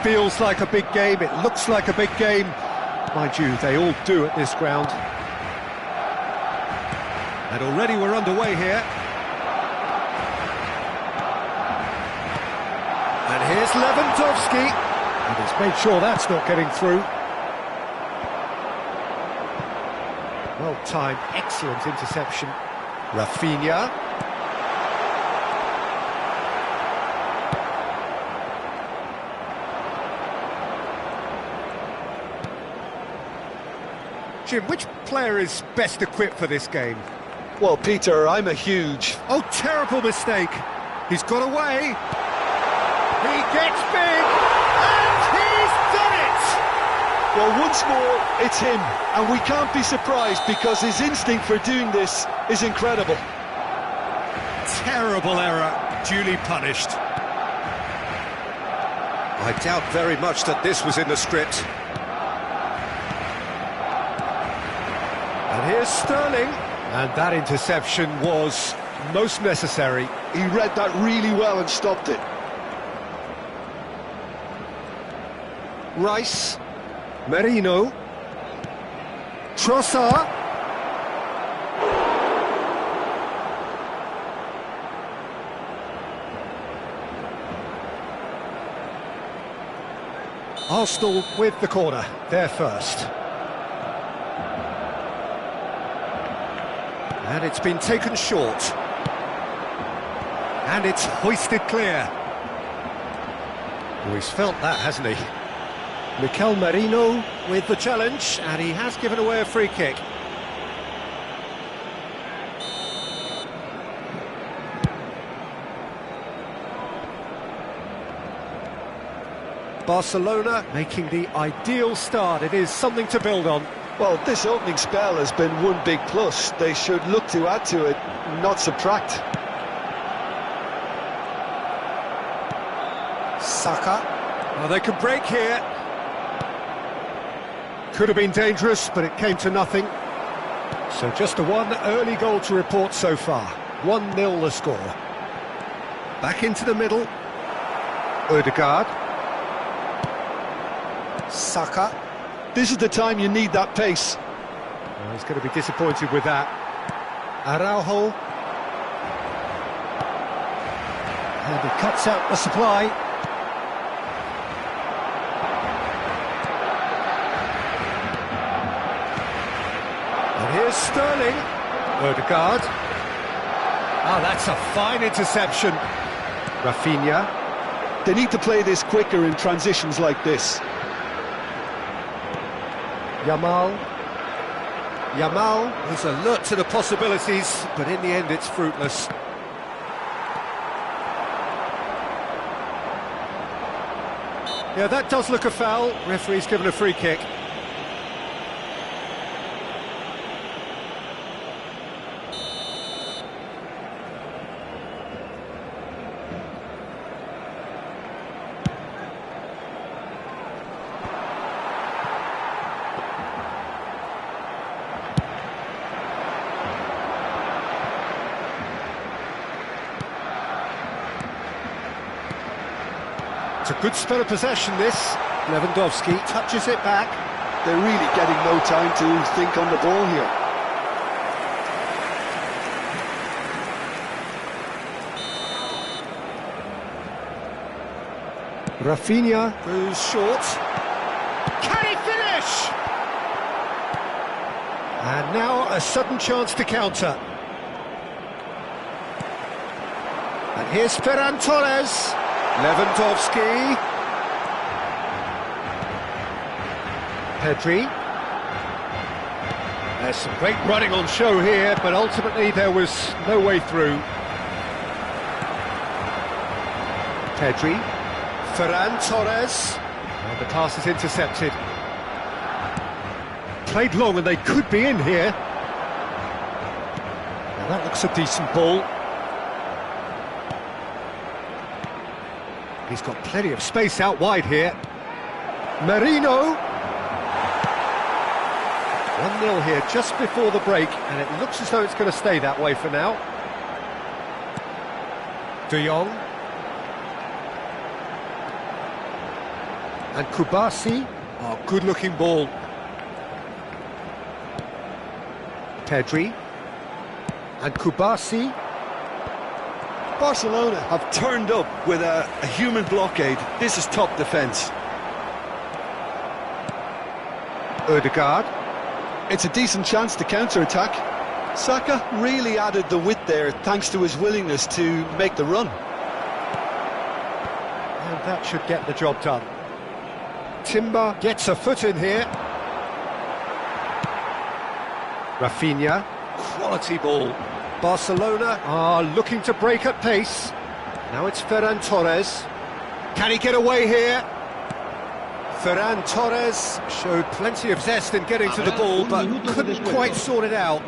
feels like a big game, it looks like a big game. Mind you, they all do at this ground. And already we're underway here. And here's Lewandowski. And he's made sure that's not getting through. Well timed, excellent interception. Rafinha. Jim, which player is best equipped for this game? Well, Peter, I'm a huge... Oh, terrible mistake. He's got away. He gets big, and he's done it! Well, once more, it's him, and we can't be surprised because his instinct for doing this is incredible. Terrible error, duly punished. I doubt very much that this was in the script. And here's Sterling. And that interception was most necessary. He read that really well and stopped it. Rice. Merino. Trossard. Arsenal with the corner, they're first. And it's been taken short. And it's hoisted clear. Oh, he's felt that, hasn't he? Mikel Merino with the challenge, and he has given away a free kick. Barcelona making the ideal start. It is something to build on. Well, this opening spell has been one big plus. They should look to add to it, not subtract. Saka. Well, they could break here. Could have been dangerous, but it came to nothing. So just the one early goal to report so far. 1-0 the score. Back into the middle. Odegaard. Saka. This is the time you need that pace. Well, he's going to be disappointed with that. Araujo. And he cuts out the supply. And here's Sterling. Odegaard. Oh, that's a fine interception. Rafinha. They need to play this quicker in transitions like this. Yamal is alert to the possibilities, but in the end it's fruitless. Yeah, that does look a foul. Referee's given a free kick. It's a good spell of possession, this. Lewandowski touches it back. They're really getting no time to think on the ball here. Rafinha goes short. Can he finish? And now a sudden chance to counter. And here's Ferran Torres. Lewandowski. Pedri. There's some great running on show here, but ultimately there was no way through. Pedri. Ferran Torres. And the pass is intercepted. Played long and they could be in here. Now that looks a decent ball. He's got plenty of space out wide here. Merino. 1-0 here just before the break, and it looks as though it's going to stay that way for now. De Jong. And Kubasi. Oh, good-looking ball. Pedri. And Kubasi. Barcelona have turned up with a human blockade. This is top defence. Odegaard. It's a decent chance to counter-attack. Saka really added the width there thanks to his willingness to make the run. And that should get the job done. Timber gets a foot in here. Rafinha. Quality ball. Barcelona are looking to break at pace. Now it's Ferran Torres. Can he get away here? Ferran Torres showed plenty of zest in getting to the ball, but couldn't quite sort it out.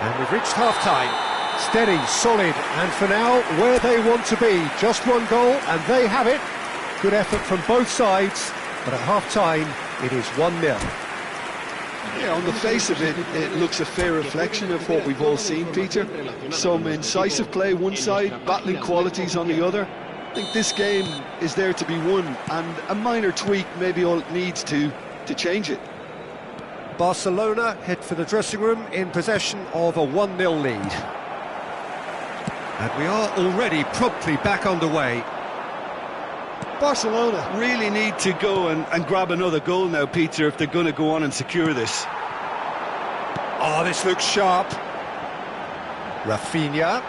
And we've reached half-time. Steady, solid, and for now, where they want to be. Just one goal, and they have it. Good effort from both sides, but at half-time, it is 1-0. Yeah, on the face of it, it looks a fair reflection of what we've all seen, Peter. Some incisive play one side, battling qualities on the other. I think this game is there to be won, and a minor tweak maybe all it needs to change it. Barcelona head for the dressing room in possession of a 1-0 lead. And we are already promptly back underway. Barcelona really need to go and grab another goal now, Peter, if they're going to go on and secure this. Oh, this looks sharp. Rafinha.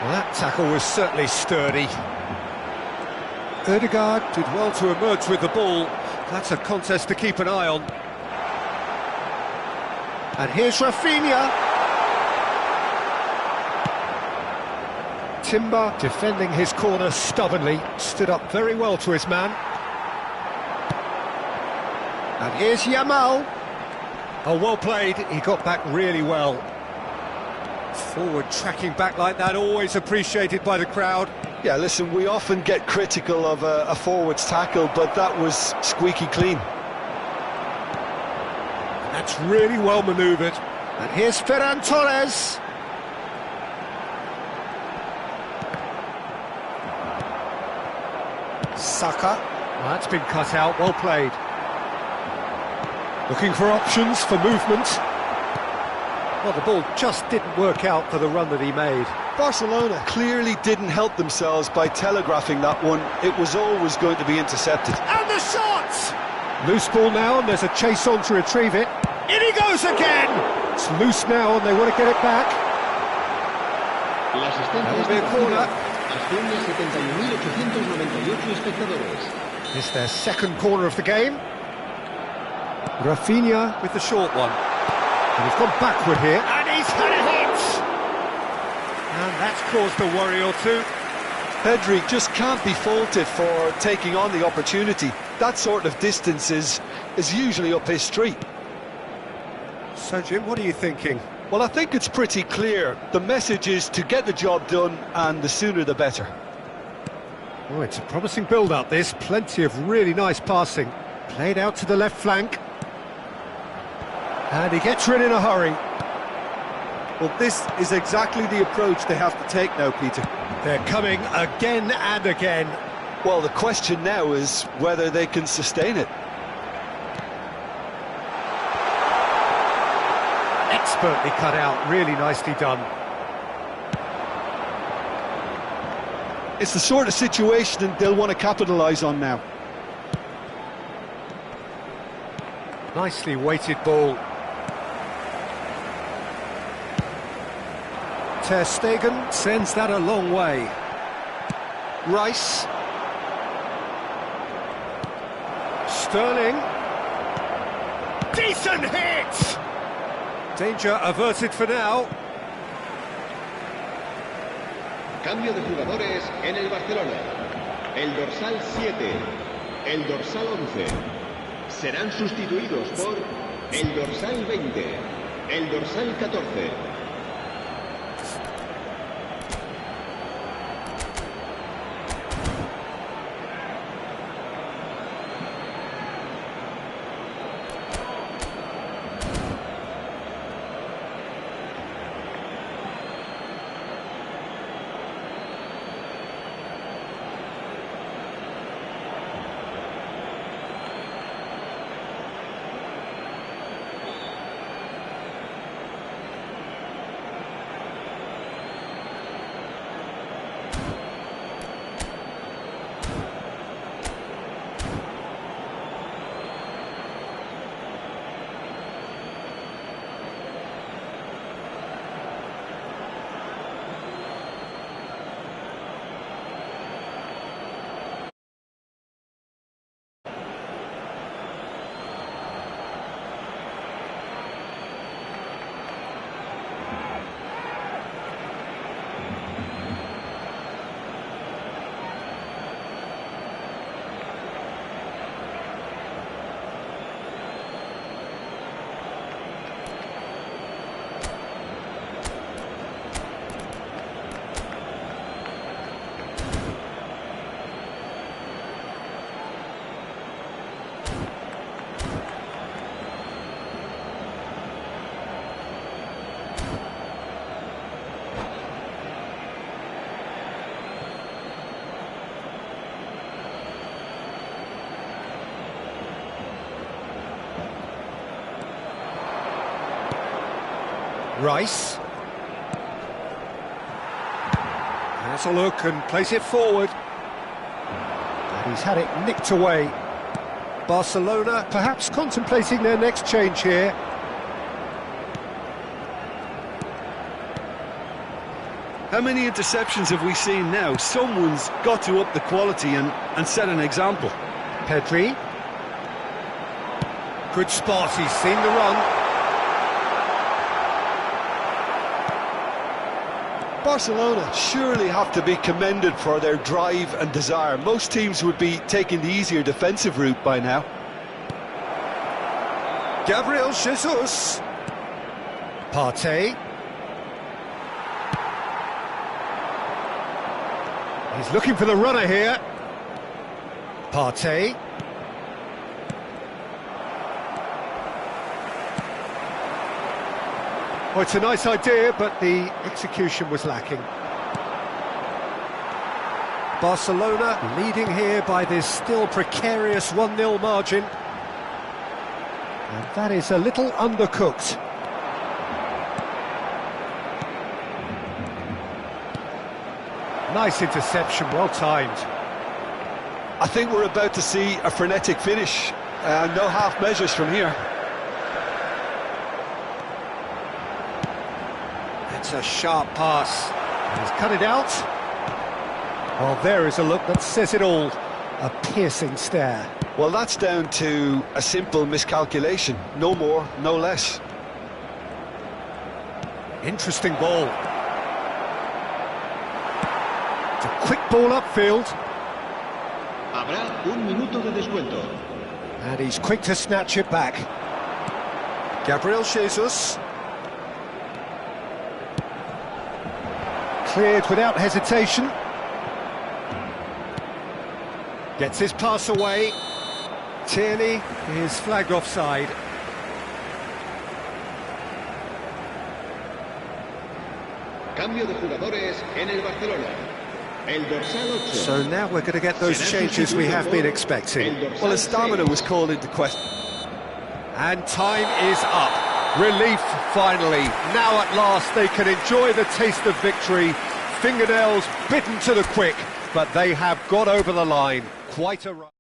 Well, that tackle was certainly sturdy. Odegaard did well to emerge with the ball. That's a contest to keep an eye on. And here's Rafinha. Timber defending his corner stubbornly, stood up very well to his man. And here's Yamal. Oh, well played, he got back really well. Forward tracking back like that, always appreciated by the crowd. Yeah, listen, we often get critical of a forward's tackle, but that was squeaky clean. That's really well manoeuvred. And here's Ferran Torres. Saka. Well, that's been cut out, well played. Looking for options for movement. Well, the ball just didn't work out for the run that he made. Barcelona clearly didn't help themselves by telegraphing that one. It was always going to be intercepted. And the shot! Loose ball now, and there's a chase on to retrieve it. In he goes again! It's loose now, and they want to get it back. That'll be a corner. It's their second corner of the game. Rafinha with the short one. And he's gone backward here. And he's had a hit! And that's caused a worry or two. Pedri just can't be faulted for taking on the opportunity. That sort of distance is usually up his street. So, Jim, what are you thinking? Well, I think it's pretty clear. The message is to get the job done, and the sooner the better. Oh, it's a promising build-up, this. Plenty of really nice passing. Played out to the left flank. And he gets rid in a hurry. Well, this is exactly the approach they have to take now, Peter. They're coming again and again. Well, the question now is whether they can sustain it. Expertly cut out, really nicely done. It's the sort of situation they'll want to capitalise on now. Nicely weighted ball. Ter Stegen sends that a long way. Rice. Sterling. Decent hit! Danger averted for now. Cambio de jugadores en el Barcelona. El dorsal 7, el dorsal 11. Serán sustituidos por el dorsal 20, el dorsal 14. Rice. Has a look and plays it forward. And he's had it nicked away. Barcelona perhaps contemplating their next change here. How many interceptions have we seen now? Someone's got to up the quality and set an example. Pedri. Good spot, he's seen the run. Barcelona surely have to be commended for their drive and desire. Most teams would be taking the easier defensive route by now. Gabriel Jesus. Partey. He's looking for the runner here. Partey. Well, it's a nice idea, but the execution was lacking. Barcelona leading here by this still precarious 1-0 margin. And that is a little undercooked. Nice interception, well timed. I think we're about to see a frenetic finish. No half measures from here. It's a sharp pass. And he's cut it out. Well, there is a look that says it all. A piercing stare. Well, that's down to a simple miscalculation. No more, no less. Interesting ball. It's a quick ball upfield. Habrá un minuto de descuento. And he's quick to snatch it back. Gabriel Jesus. Cleared without hesitation. Gets his pass away. Tierney is flagged offside. Cambio de jugadores en el Barcelona. El dorsal 8. So now we're going to get those changes we have been expecting. Well, his stamina was called into question. And time is up. Relief, finally. Now at last they can enjoy the taste of victory. Fingernails bitten to the quick, but they have got over the line. Quite a run.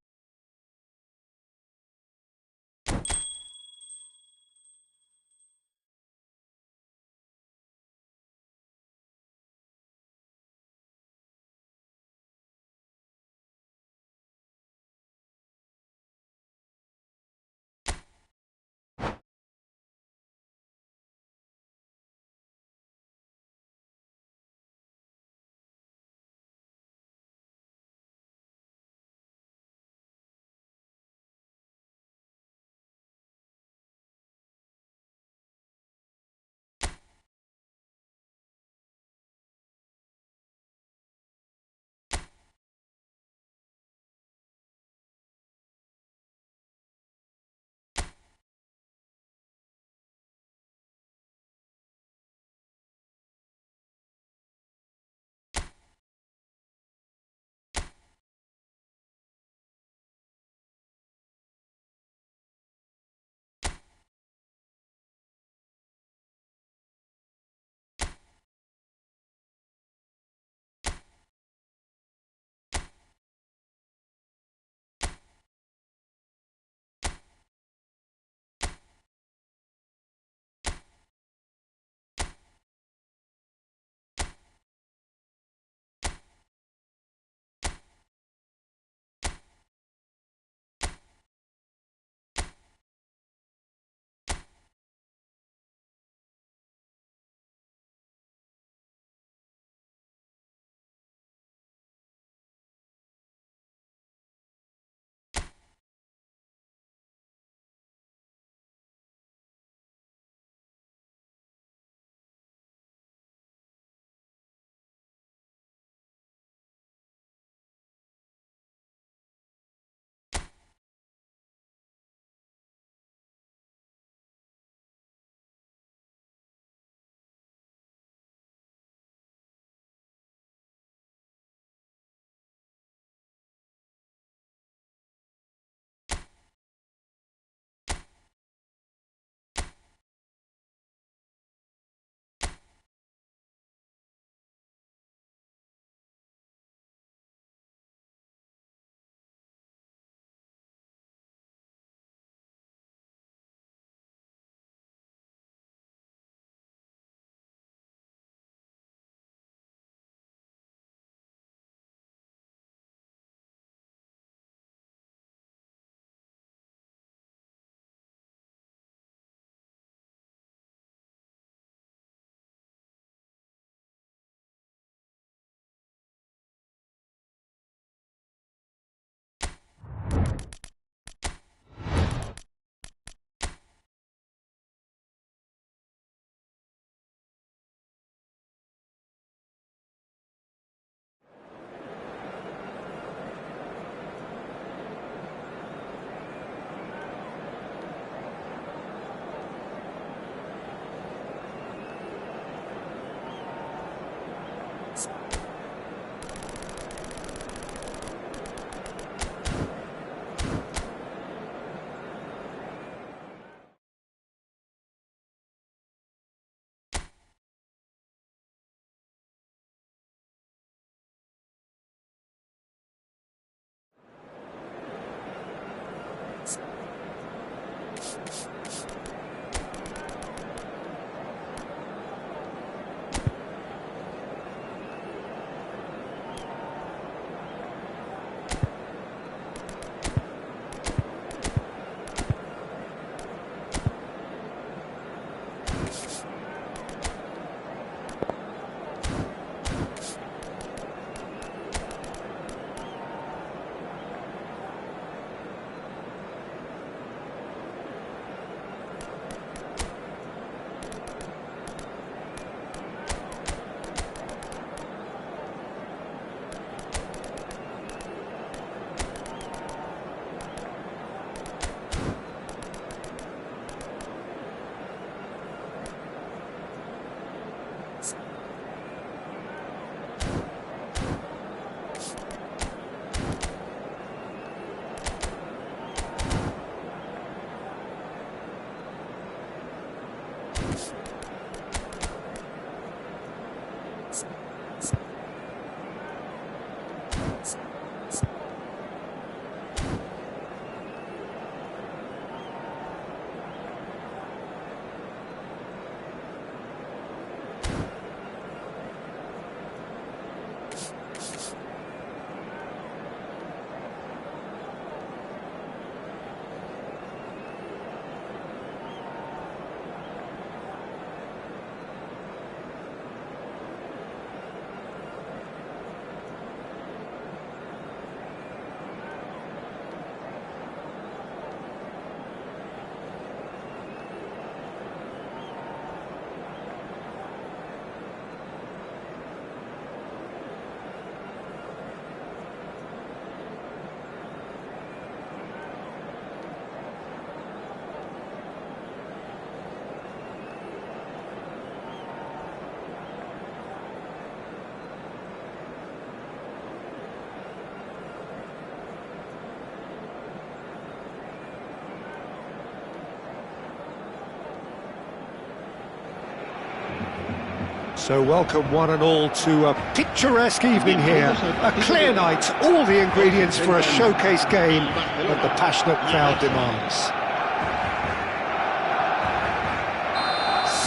So welcome one and all to a picturesque evening here. A clear night, all the ingredients for a showcase game that the passionate crowd demands.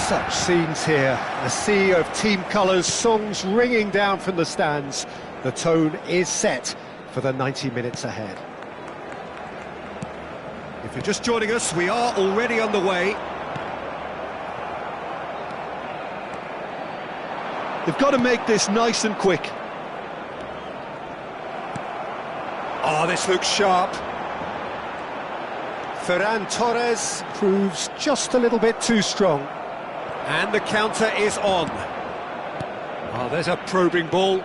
Such scenes here, a sea of team colours, songs ringing down from the stands. The tone is set for the 90 minutes ahead. If you're just joining us, we are already underway. They've got to make this nice and quick. Oh, this looks sharp. Ferran Torres proves just a little bit too strong. And the counter is on. Oh, there's a probing ball.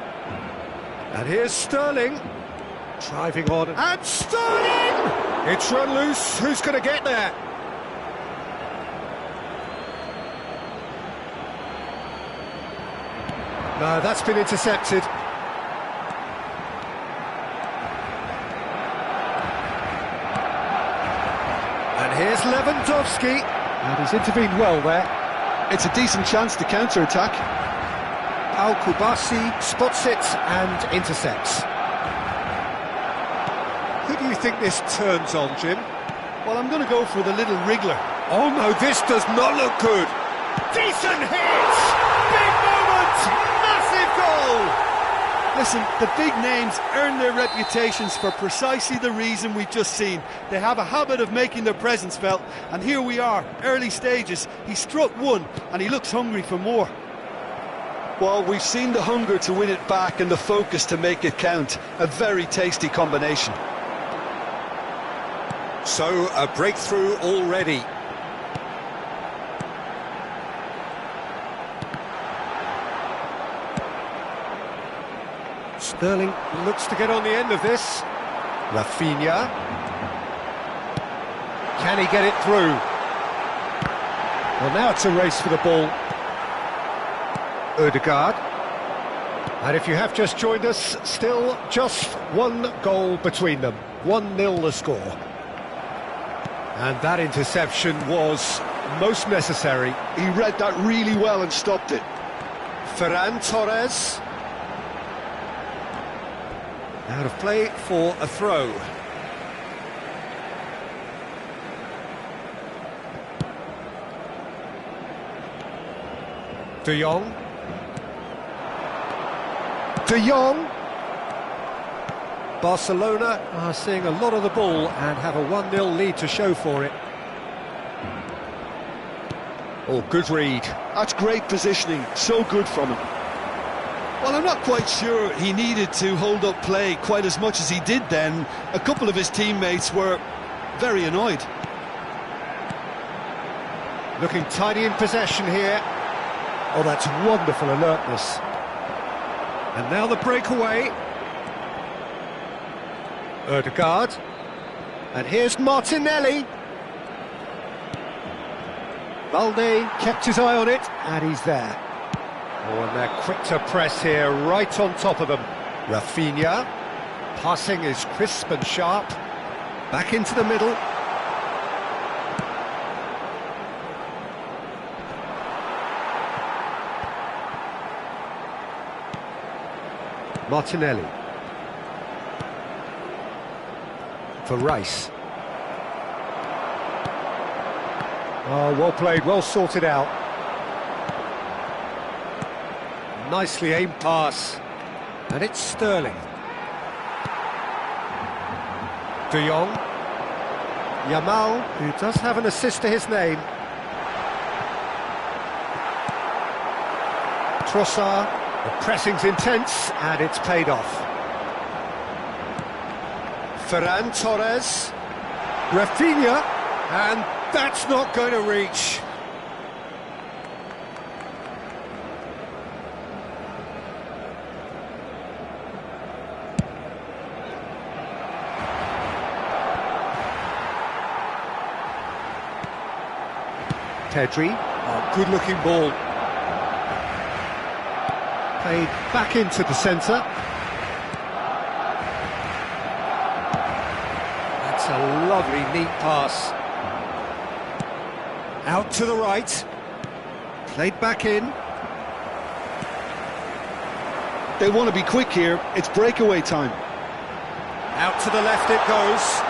And here's Sterling. Driving on. And Sterling! It's run loose. Who's going to get there? No, that's been intercepted. And here's Lewandowski. And he's intervened well there. It's a decent chance to counter-attack. Al-Kubasi spots it and intercepts. Who do you think this turns on, Jim? Well, I'm going to go for the little wriggler. Oh no, this does not look good. Decent hit! Big moment! Massive goal! Listen, the big names earn their reputations for precisely the reason we've just seen. They have a habit of making their presence felt, and here we are, early stages. He struck one, and he looks hungry for more. Well, we've seen the hunger to win it back and the focus to make it count. A very tasty combination. So, a breakthrough already. Sterling looks to get on the end of this. Rafinha. Can he get it through? Well, now it's a race for the ball. Odegaard. And if you have just joined us, still just one goal between them. 1-0 the score. And that interception was most necessary. He read that really well and stopped it. Ferran Torres. Out of play for a throw. De Jong. De Jong. Barcelona are seeing a lot of the ball and have a 1-0 lead to show for it. Oh, good read. That's great positioning, so good from him. Well, I'm not quite sure he needed to hold up play quite as much as he did then. A couple of his teammates were very annoyed. Looking tidy in possession here. Oh, that's wonderful alertness. And now the breakaway. Odegaard. And here's Martinelli. Balde kept his eye on it, and he's there. Oh, and they're quick to press here, right on top of them. Rafinha. Passing is crisp and sharp. Back into the middle. Martinelli. For Rice. Oh, well played, well sorted out. Nicely aimed pass. And it's Sterling. De Jong. Yamal, who does have an assist to his name. Trossard. The pressing's intense, and it's paid off. Ferran Torres. Rafinha. And that's not going to reach. Pedri, oh, good-looking ball. Played back into the centre. That's a lovely, neat pass. Out to the right. Played back in. They want to be quick here, it's breakaway time. Out to the left it goes.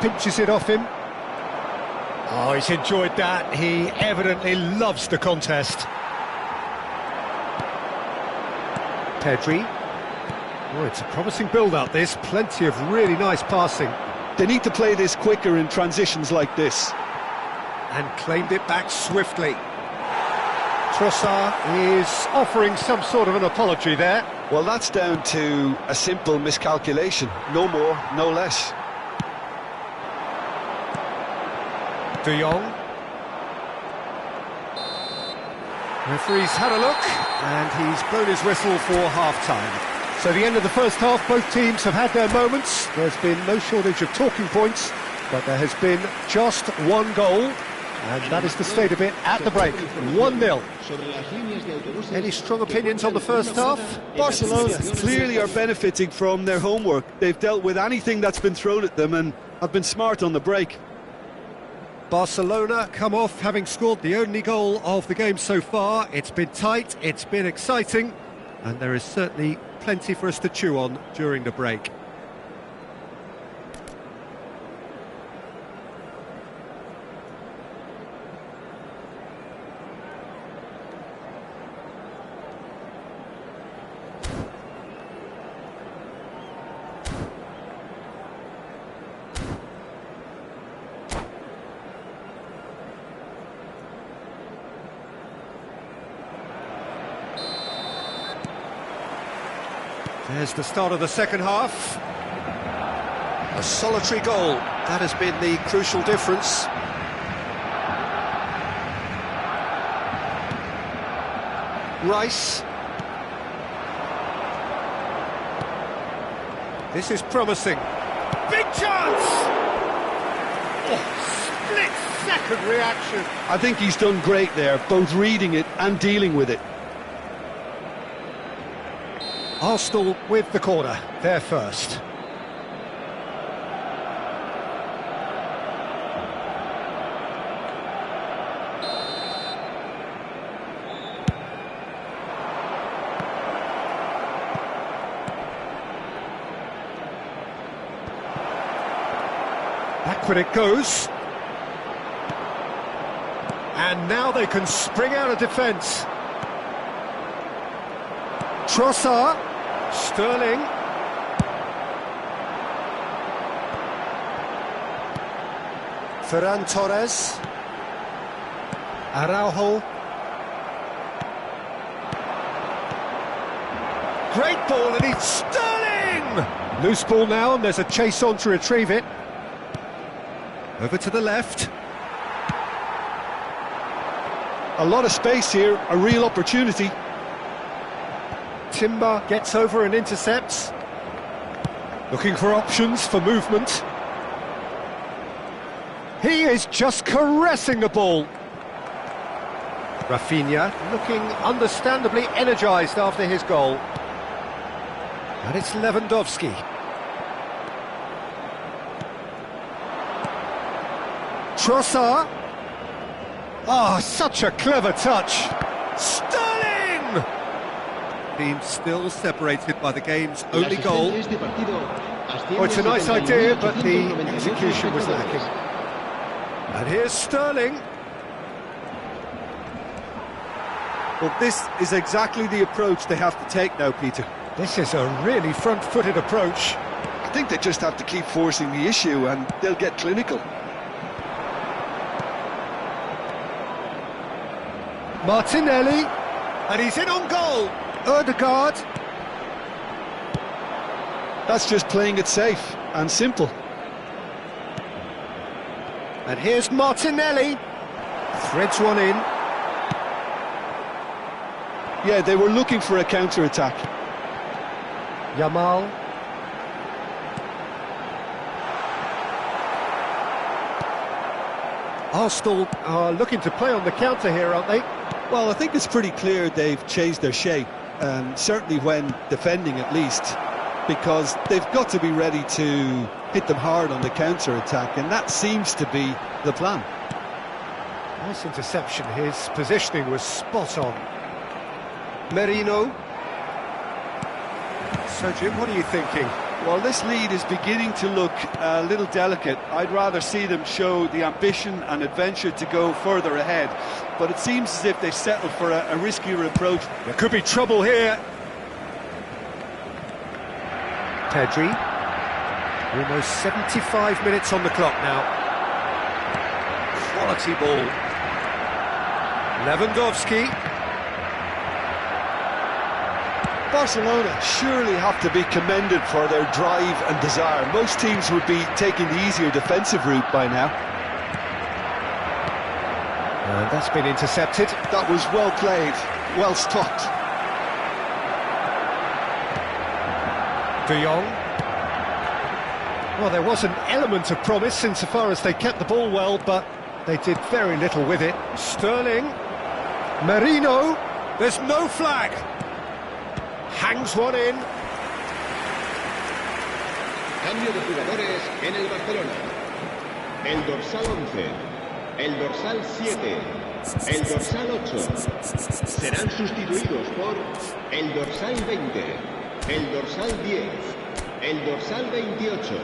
Pinches it off him. Oh, he's enjoyed that. He evidently loves the contest. Pedri. Oh, it's a promising build-up, this. Plenty of really nice passing. They need to play this quicker in transitions like this. And claimed it back swiftly. Trossard is offering some sort of an apology there. Well, that's down to a simple miscalculation. No more, no less. De Jong. Referee's had a look, and he's blown his whistle for half-time. So the end of the first half, both teams have had their moments. There's been no shortage of talking points, but there has been just one goal, and that is the state of it at the break. 1-0. Any strong opinions on the first half? Barcelona clearly are benefiting from their homework. They've dealt with anything that's been thrown at them and have been smart on the break. Barcelona come off having scored the only goal of the game so far. It's been tight, it's been exciting, and there is certainly plenty for us to chew on during the break. There's the start of the second half. A solitary goal, that has been the crucial difference. Rice. This is promising. Big chance! Oh, split-second reaction. I think he's done great there, both reading it and dealing with it. Arsenal with the corner, they're first. Backward it goes. And now they can spring out of defence. Trossard. Sterling. Ferran Torres. Araujo. Great ball, and it's Sterling! Loose ball now, and there's a chase on to retrieve it. Over to the left. A lot of space here, a real opportunity. Timber gets over and intercepts. Looking for options for movement. He is just caressing the ball. Rafinha looking understandably energised after his goal. And it's Lewandowski. Trossard. Oh, such a clever touch. Sterling! Team still separated by the game's only goal. Este partido Oh, it's a nice idea, but the 71.891 execution was espectadores. lacking. And here's Sterling. Well, this is exactly the approach they have to take now, Peter. This is a really front-footed approach. I think they just have to keep forcing the issue and they'll get clinical. Martinelli, and he's in on goal. Ødegaard. That's just playing it safe and simple. And here's Martinelli. Threads one in. Yeah, they were looking for a counter-attack. Yamal. Arsenal are looking to play on the counter here, aren't they? Well, I think it's pretty clear they've changed their shape, certainly when defending at least, because they've got to be ready to hit them hard on the counter-attack, and that seems to be the plan. Nice interception. His positioning was spot on. Merino. So, Jim, what are you thinking? Well, this lead is beginning to look a little delicate. I'd rather see them show the ambition and adventure to go further ahead, but it seems as if they settled for a riskier approach. There could be trouble here. Pedri. Almost 75 minutes on the clock now. Quality ball. Lewandowski. Barcelona surely have to be commended for their drive and desire. Most teams would be taking the easier defensive route by now. And that's been intercepted. That was well played, well stopped. De Jong. Well, there was an element of promise insofar as they kept the ball well, but they did very little with it. Sterling. Merino. There's no flag. Hangs one in. Cambio de jugadores en el Barcelona. El dorsal 11, el dorsal 7, el dorsal 8 serán sustituidos por el dorsal 20, el dorsal 10, el dorsal 28.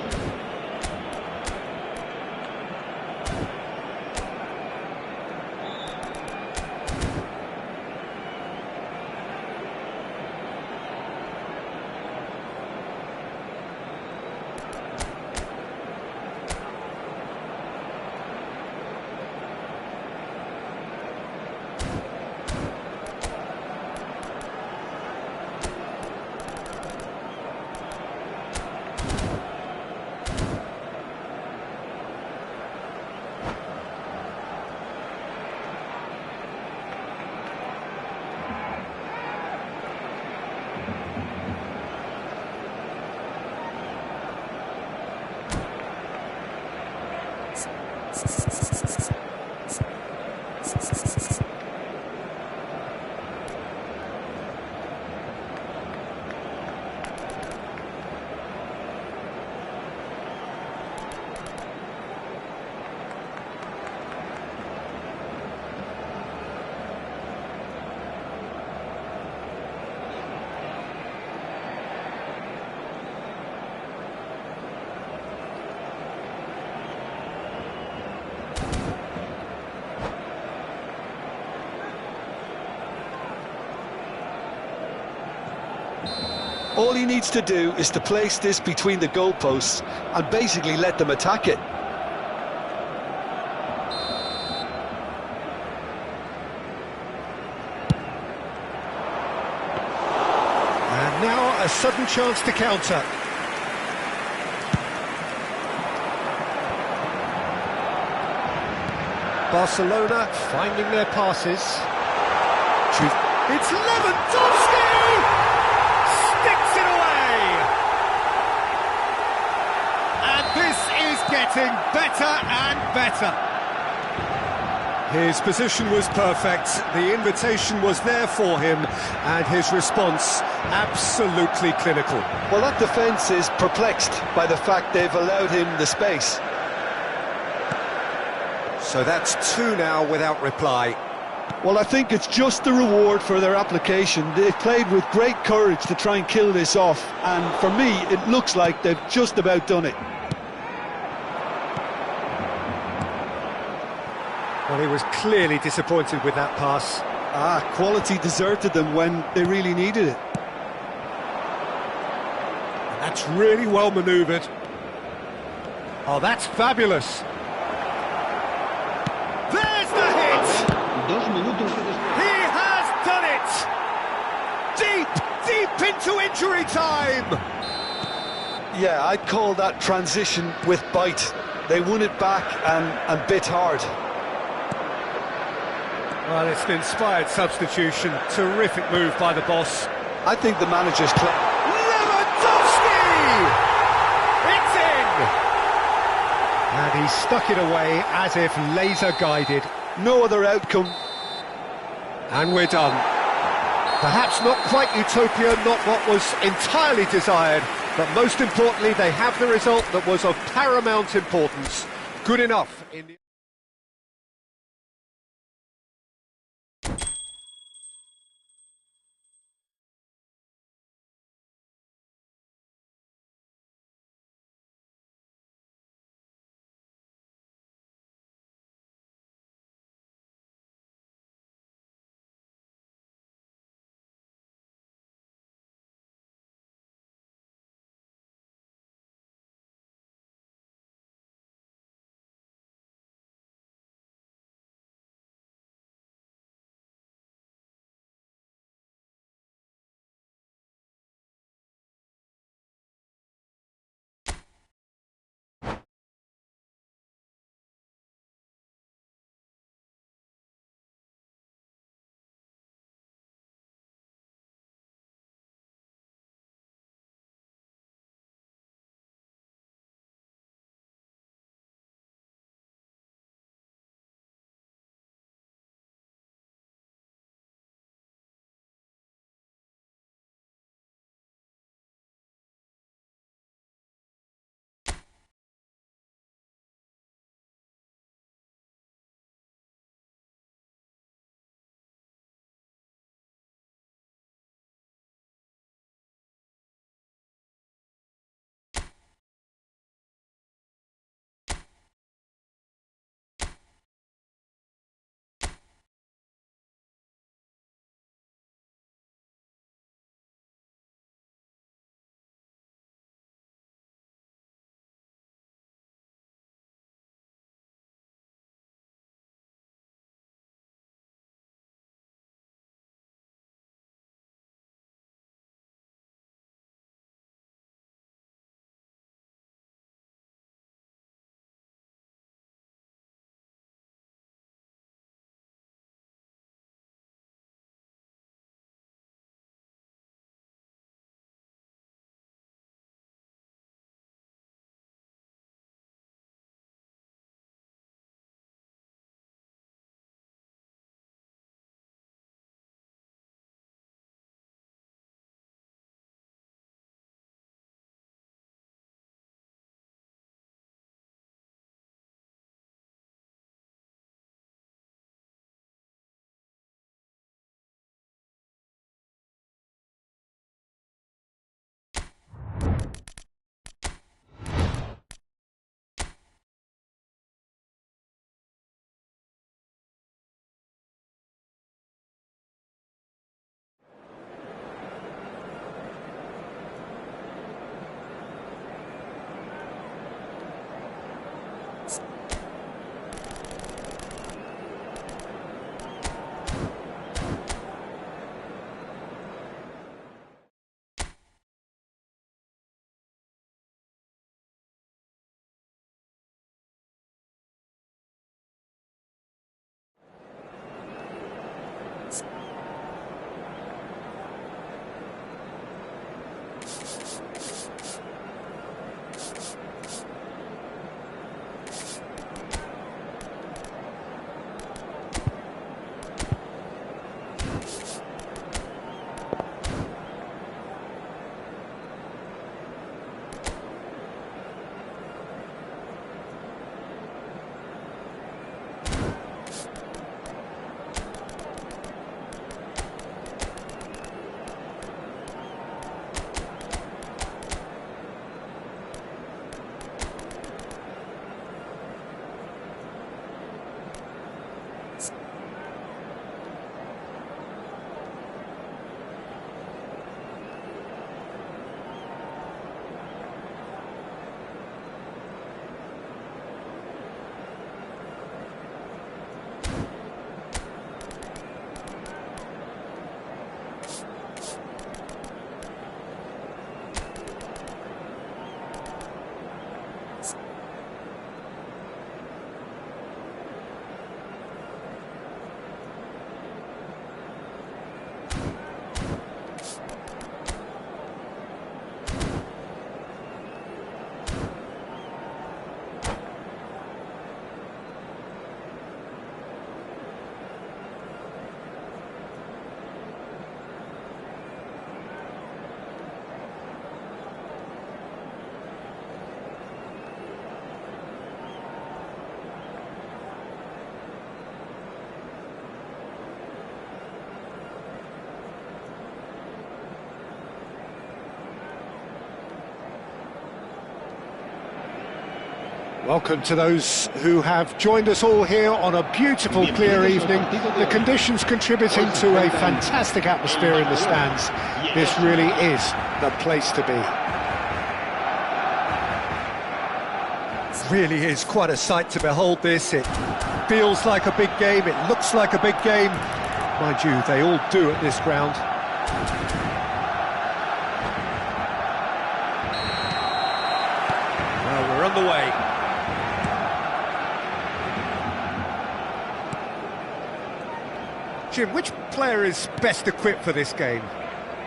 All he needs to do is to place this between the goalposts and basically let them attack it. And now a sudden chance to counter. Barcelona finding their passes. It's Lewandowski! Sticks it away! And this is getting better and better. His position was perfect, the invitation was there for him, and his response absolutely clinical. Well, that defence is perplexed by the fact they've allowed him the space. So that's two now without reply. Well, I think it's just the reward for their application. They've played with great courage to try and kill this off, and for me, it looks like they've just about done it. Well, he was clearly disappointed with that pass. Quality deserted them when they really needed it. That's really well manoeuvred. Oh, that's fabulous. There's the hit! 2 minutos de descuento. He has done it! Deep into injury time! Yeah, I'd call that transition with bite. They won it back and bit hard. Well, it's an inspired substitution. Terrific move by the boss. I think the manager's Lewandowski! It's in! And he stuck it away as if laser-guided. no other outcome. And we're done. Perhaps not quite utopia, not what was entirely desired, but most importantly, they have the result that was of paramount importance. Good enough in the Welcome to those who have joined us all here on a beautiful, clear evening. The conditions contributing to a fantastic atmosphere in the stands. This really is the place to be. It really is quite a sight to behold this. It feels like a big game, it looks like a big game. Mind you, they all do at this ground. Well, we're underway. Jim, which player is best equipped for this game?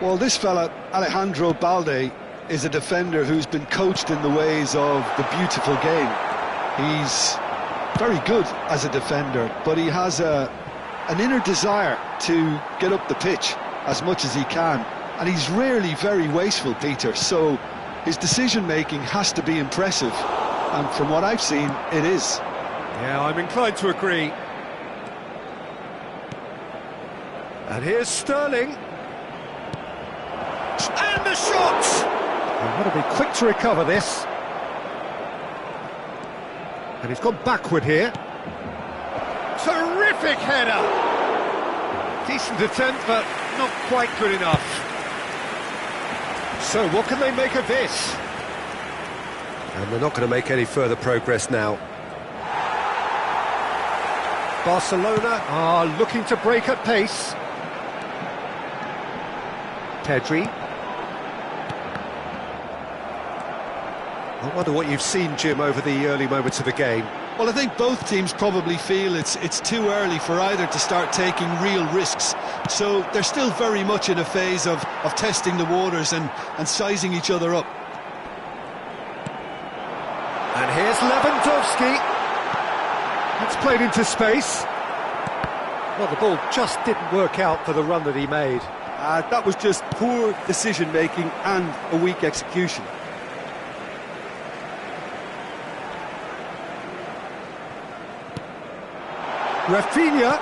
Well, this fella, Alejandro Balde, is a defender who's been coached in the ways of the beautiful game. He's very good as a defender, but he has an inner desire to get up the pitch as much as he can. And he's rarely very wasteful, Peter, so his decision-making has to be impressive. And from what I've seen, it is. Yeah, I'm inclined to agree. And here's Sterling. And the shot! You've got to be quick to recover this. And he's gone backward here. Terrific header! Decent attempt, but not quite good enough. So, what can they make of this? And they're not going to make any further progress now. Barcelona are looking to break at pace. Pedri. I wonder what you've seen, Jim, over the early moments of the game. Well, I think both teams probably feel it's too early for either to start taking real risks. So they're still very much in a phase of testing the waters and sizing each other up. And here's Lewandowski. It's played into space. Well, the ball just didn't work out for the run that he made. That was just poor decision-making and a weak execution. Rafinha.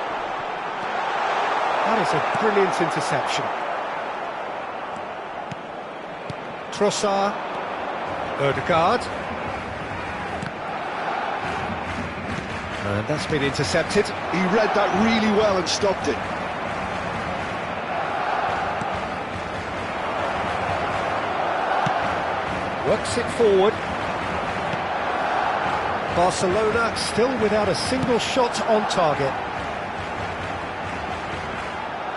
That is a brilliant interception. Trossard. Ødegaard. And that's been intercepted. He read that really well and stopped it. Works it forward. Barcelona still without a single shot on target.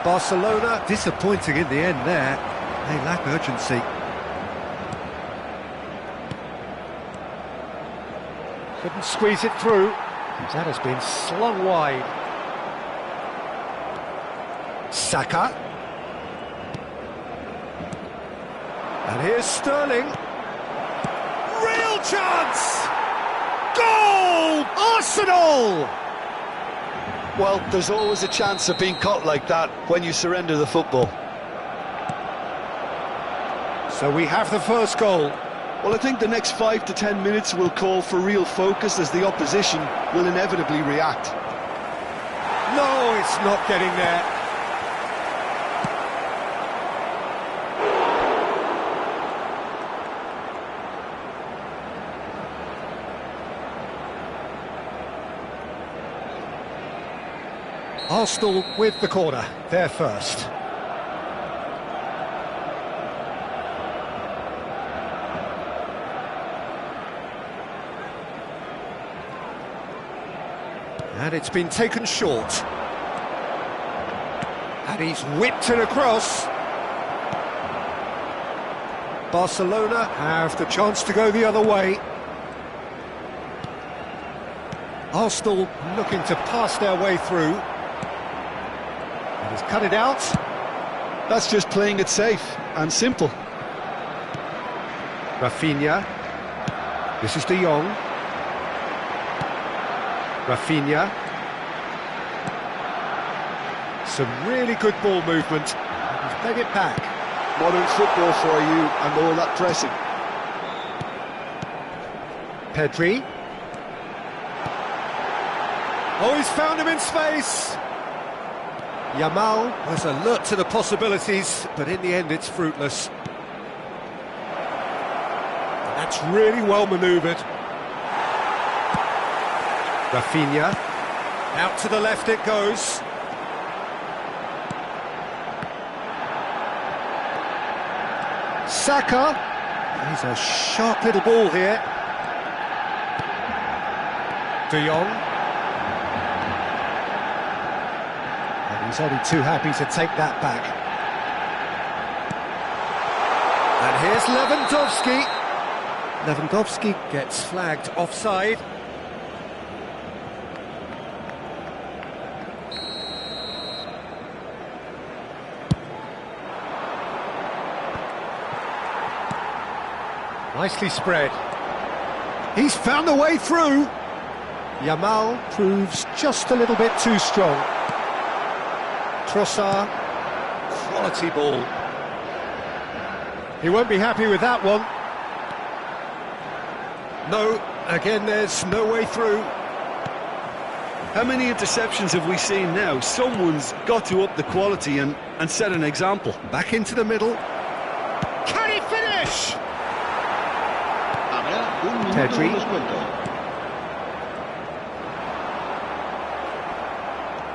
Barcelona disappointing in the end there. They lack urgency. Couldn't squeeze it through. That has been slung wide. Saka. And here's Sterling. Real chance! Goal! Arsenal! Well, there's always a chance of being caught like that when you surrender the football. So we have the first goal. Well, I think the next 5 to 10 minutes will call for real focus as the opposition will inevitably react. No, it's not getting there. Arsenal with the corner, they're first. And it's been taken short. And he's whipped it across. Barcelona have the chance to go the other way. Arsenal looking to pass their way through. And he's cut it out. That's just playing it safe and simple. Rafinha. This is De Jong. Rafinha. Some really good ball movement. He's played it back. Modern football for you and all that pressing. Pedri. Oh, he's found him in space. Yamal was alert to the possibilities, but in the end it's fruitless. That's really well manoeuvred. Rafinha. Out to the left it goes. Saka. He's a sharp little ball here. De Jong. And he's only too happy to take that back. And here's Lewandowski. Lewandowski gets flagged offside. Nicely spread. He's found a way through. Yamal proves just a little bit too strong. Trossard, quality ball. He won't be happy with that one. No, again there's no way through. How many interceptions have we seen now? Someone's got to up the quality and set an example. Back into the middle. Can he finish? Pedri.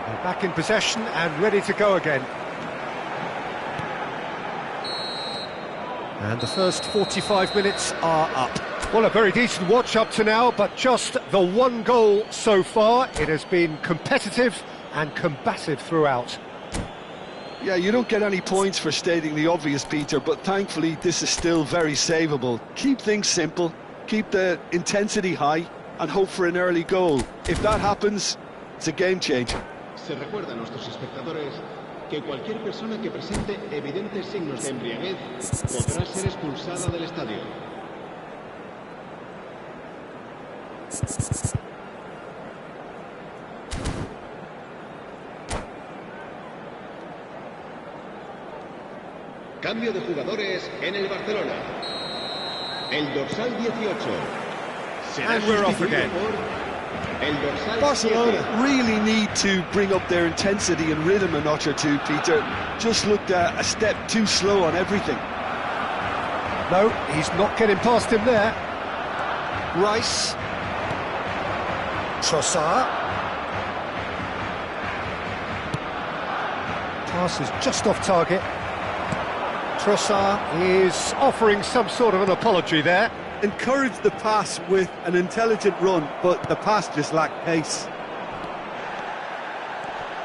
They're back in possession and ready to go again. And the first 45 minutes are up. Well, a very decent watch up to now, but just the one goal so far. It has been competitive and combative throughout. Yeah, you don't get any points for stating the obvious, Peter, but thankfully this is still very savable. Keep things simple, keep the intensity high, and hope for an early goal. If that happens, it's a game changer. Se recuerda a nuestros espectadores que cualquier persona que presente evidentes signos de embriaguez podrá ser expulsada del estadio. Cambio de jugadores en el Barcelona. El dorsal 18. And we're off again. El dorsal Barcelona 7. really need to bring up their intensity and rhythm a notch or two, Peter. Just looked a step too slow on everything. No, he's not getting past him there. Rice. Trossard. Pass is just off target. Trossard is offering some sort of an apology there. Encouraged the pass with an intelligent run, but the pass just lacked pace.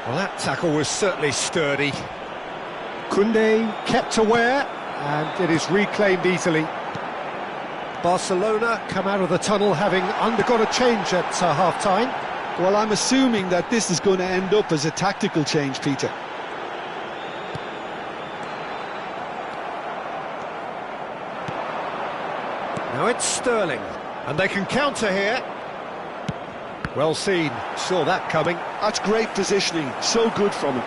Well, that tackle was certainly sturdy. Koundé kept aware, and it is reclaimed easily. Barcelona come out of the tunnel having undergone a change at half-time. Well, I'm assuming that this is going to end up as a tactical change, Peter. Now it's Sterling, and they can counter here. Well seen, saw that coming. That's great positioning, so good from him.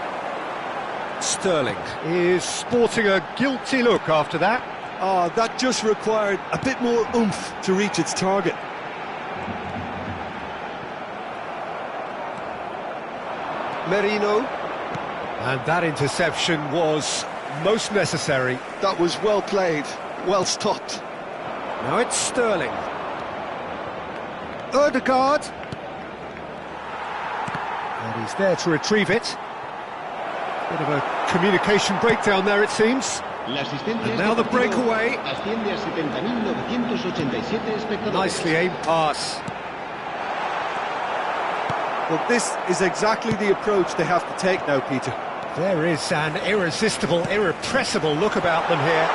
Sterling is sporting a guilty look after that. Oh, that just required a bit more oomph to reach its target. Merino. And that interception was most necessary. That was well played, well stopped. Now it's Sterling. Ødegaard. And he's there to retrieve it. Bit of a communication breakdown there, it seems. And now the breakaway. Asciende a 70.987 espectadores. Nicely aimed pass. Well, this is exactly the approach they have to take now, Peter. There is an irresistible, irrepressible look about them here.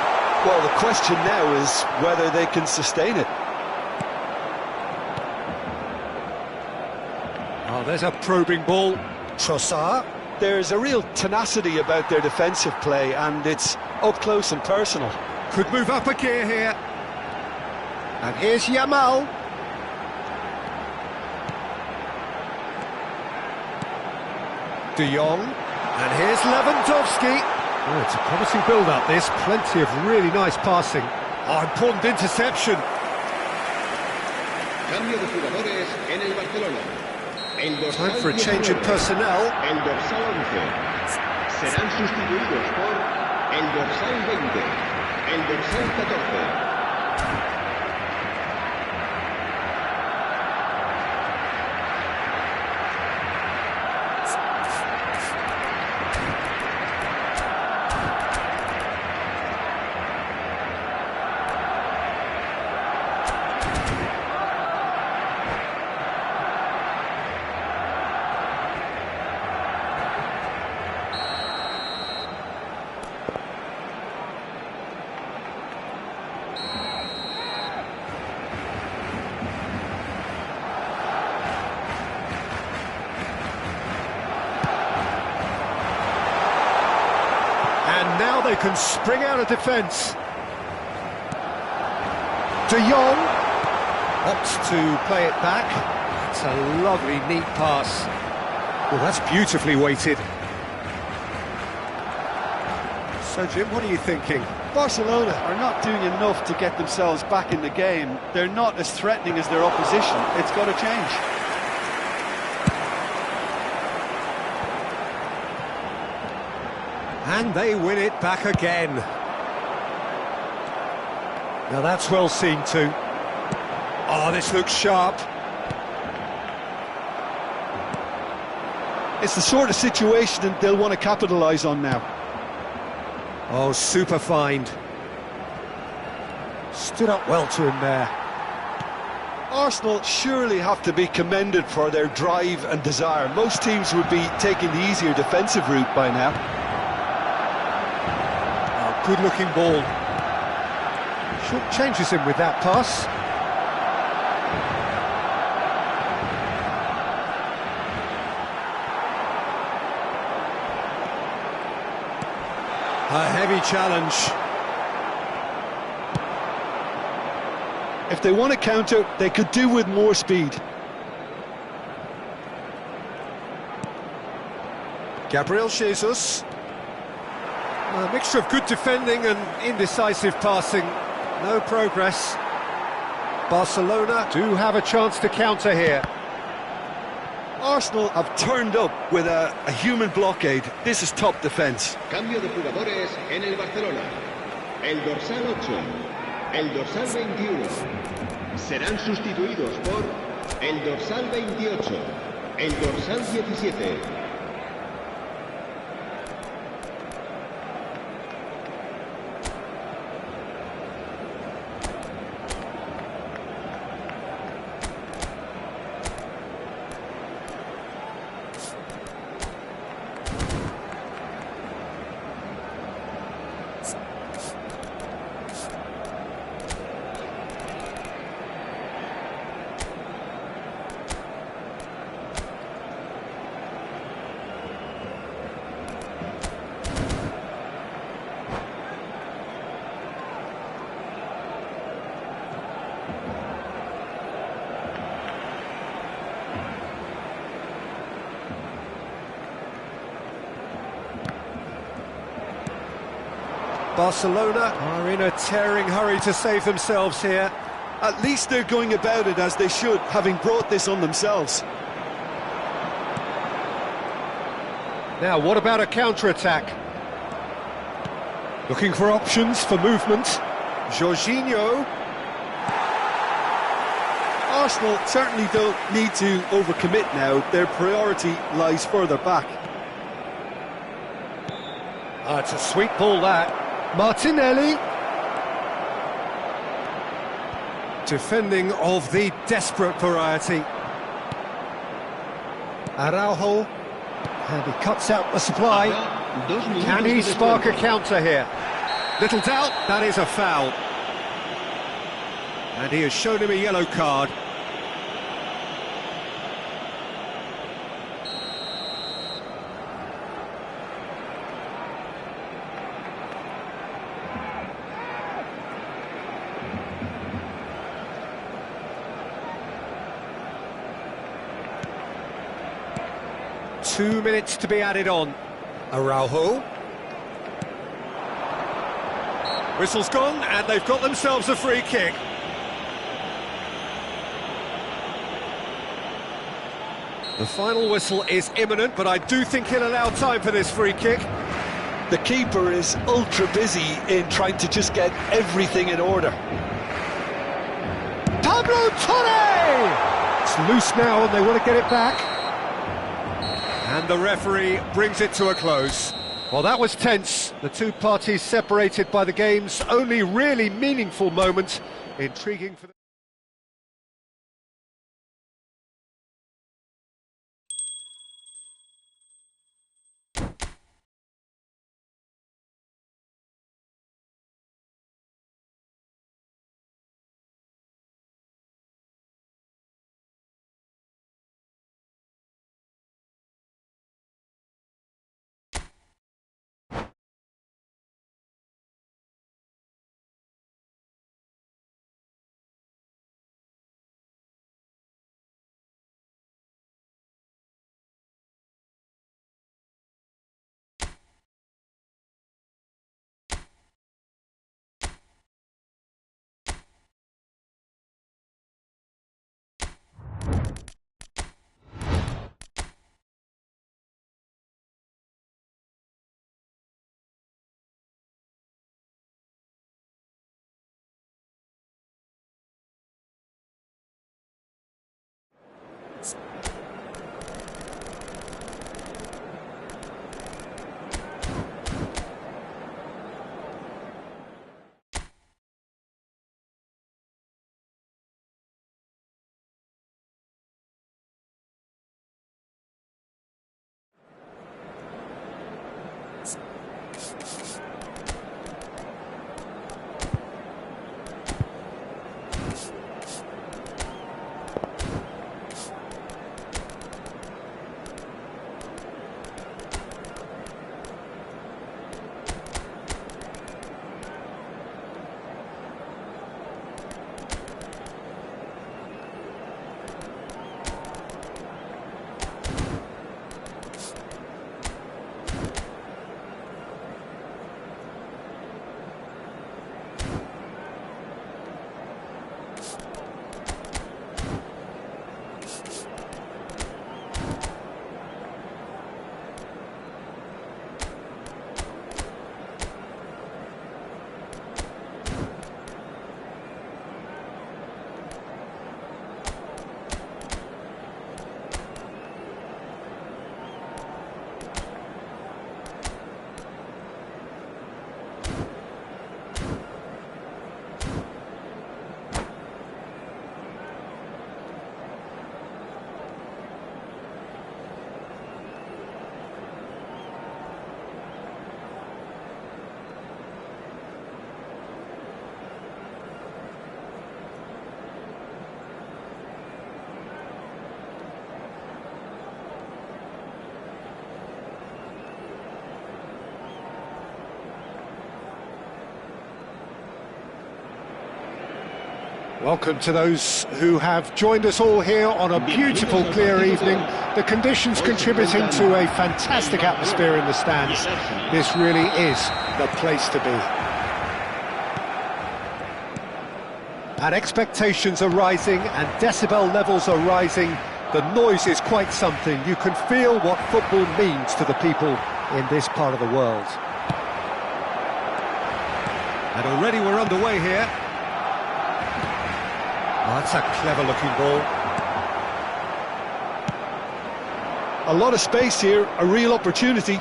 Well, the question now is whether they can sustain it. Oh, there's a probing ball. Trossard. There's a real tenacity about their defensive play, and it's up close and personal. Could move up a gear here. And here's Yamal. De Jong. And here's Lewandowski. Oh, it's a promising build-up, this. Plenty of really nice passing. Oh, important interception. Cambio de jugadores en el Barcelona. El dorsal Time for a change in 19. personnel. El dorsal 11. Serán sustituidos por el dorsal 20. El dorsal 14. they can spring out of defence. De Jong opts to play it back. It's a lovely, neat pass. Well, that's beautifully weighted. So, Jim, what are you thinking? Barcelona are not doing enough to get themselves back in the game. They're not as threatening as their opposition. It's got to change. And they win it back again. Now that's well seen too. Oh, this looks sharp. It's the sort of situation that they'll want to capitalise on now. Oh, super find. Stood up well to him there. Arsenal surely have to be commended for their drive and desire. Most teams would be taking the easier defensive route by now. Oh, good-looking ball. Short changes him with that pass. A heavy challenge. If they want to counter, they could do with more speed. Gabriel Jesus. A mixture of good defending and indecisive passing. No progress. Barcelona do have a chance to counter here. Arsenal have turned up with a human blockade. This is top defence. Cambio de jugadores en el Barcelona. El dorsal 8, el dorsal 21. Serán sustituidos por el dorsal 28, el dorsal 17. Barcelona are in a tearing hurry to save themselves here. At least they're going about it as they should, having brought this on themselves. Now, what about a counter-attack? Looking for options for movement. Jorginho. Arsenal certainly don't need to overcommit now. Their priority lies further back. It's a sweet ball, that. Martinelli. Defending of the desperate variety. Araujo. And he cuts out the supply. Can he spark a counter here? Little doubt, that is a foul. And he has shown him a yellow card. Two minutes to be added on. Araujo. Whistle's gone, and they've got themselves a free kick. The final whistle is imminent, but I do think he'll allow time for this free kick. The keeper is ultra busy in trying to just get everything in order. Pablo Torre! It's loose now, and they want to get it back. And the referee brings it to a close. Well, that was tense. The two parties separated by the game's only really meaningful moment. Intriguing for the... Welcome to those who have joined us all here on a beautiful, clear evening. The conditions contributing to a fantastic atmosphere in the stands. This really is the place to be. And expectations are rising and decibel levels are rising. The noise is quite something. You can feel what football means to the people in this part of the world. And already we're underway here. Oh, that's a clever-looking ball. A lot of space here, a real opportunity.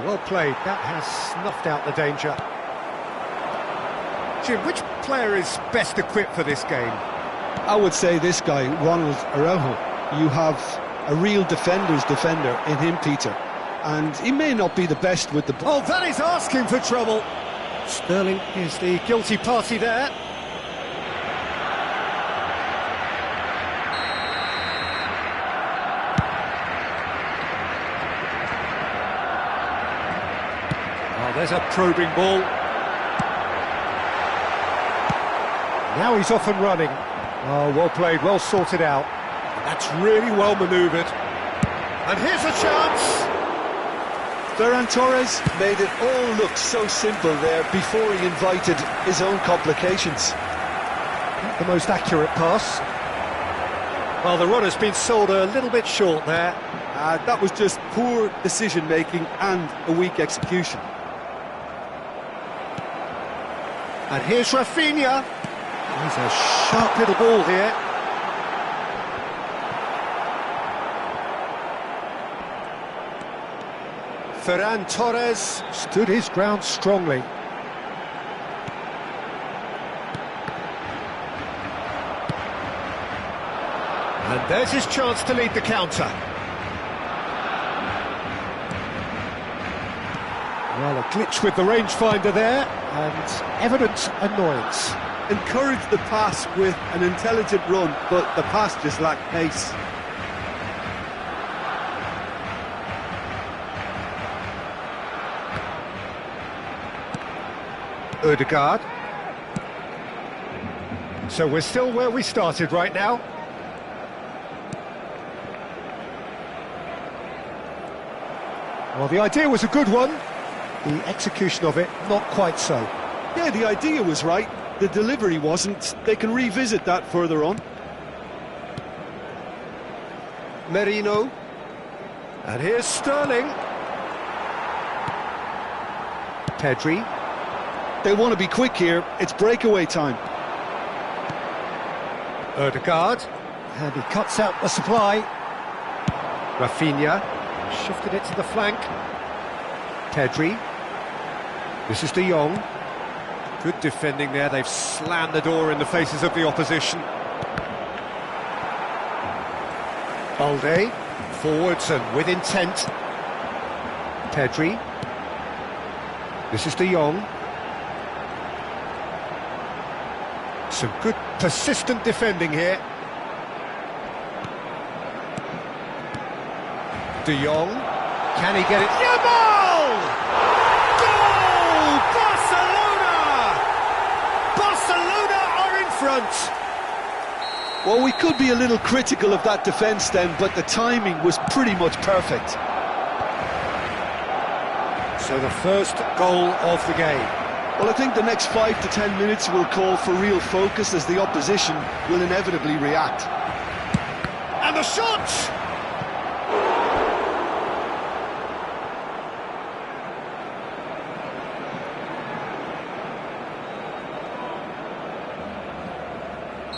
Well played, that has snuffed out the danger. Jim, which player is best equipped for this game? I would say this guy, Ronald Araujo. You have a real defender's defender in him, Peter. And he may not be the best with the ball. Oh, that is asking for trouble. Sterling is the guilty party there. There's a probing ball. Now he's off and running. Oh, well played, well sorted out. That's really well manoeuvred. And here's a chance! Ferran Torres made it all look so simple there before he invited his own complications. Not the most accurate pass. Well, the runner's been sold a little bit short there. That was just poor decision-making and a weak execution. And here's Rafinha. He's a sharp little ball here. Ferran Torres stood his ground strongly. And there's his chance to lead the counter. Well, a glitch with the rangefinder there, and evident annoyance. Encouraged the pass with an intelligent run, but the pass just lacked pace. Ødegaard. So we're still where we started right now. Well, the idea was a good one. The execution of it, not quite so. Yeah, the idea was right. The delivery wasn't. They can revisit that further on. Merino. And here's Sterling. Pedri. They want to be quick here. It's breakaway time. Ødegaard. And he cuts out the supply. Rafinha. Shifted it to the flank. Pedri. This is De Jong. Good defending there. They've slammed the door in the faces of the opposition. Balde. Forwards and with intent. Pedri. This is De Jong. Some good persistent defending here. De Jong. Can he get it? Yamal! Goal! Barcelona! Barcelona are in front. Well, we could be a little critical of that defence then, but the timing was pretty much perfect. So the first goal of the game. Well, I think the next 5 to 10 minutes will call for real focus as the opposition will inevitably react. And the shot!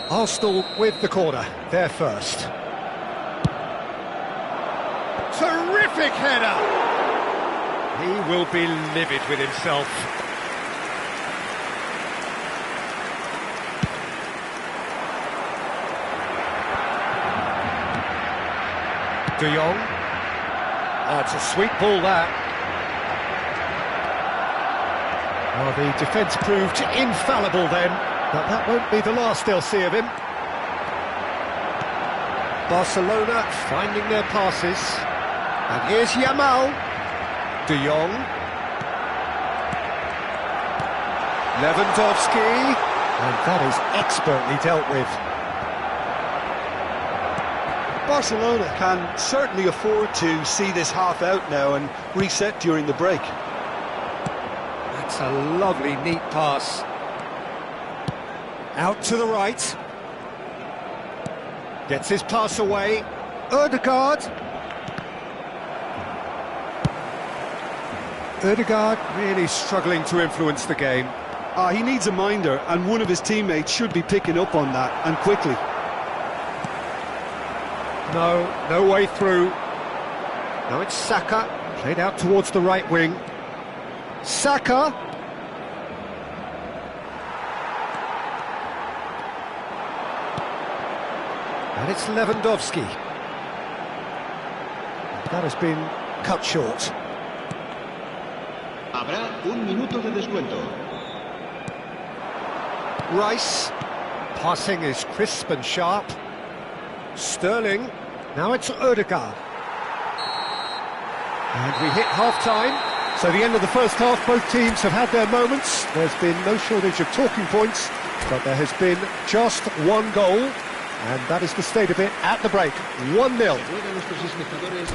Arsenal with the corner, they're first. Terrific header! He will be livid with himself. De Jong. That's a sweet ball, that. Well, the defence proved infallible then, but that won't be the last they'll see of him. Barcelona finding their passes. And here's Yamal. De Jong. Lewandowski. And that is expertly dealt with. Barcelona can certainly afford to see this half out now and reset during the break. That's a lovely, neat pass. Out to the right. Gets his pass away. Ødegaard. Ødegaard really struggling to influence the game. He needs a minder, and one of his teammates should be picking up on that, and quickly. No way through. Now it's Saka, played out towards the right wing. Saka. And it's Lewandowski. That has been cut short. Habrá un minuto de descuento. Rice. Passing is crisp and sharp. Sterling. Now it's Ødegaard. And we hit half-time. So the end of the first half, both teams have had their moments. There's been no shortage of talking points, but there has been just one goal. And that is the state of it at the break, 1-0.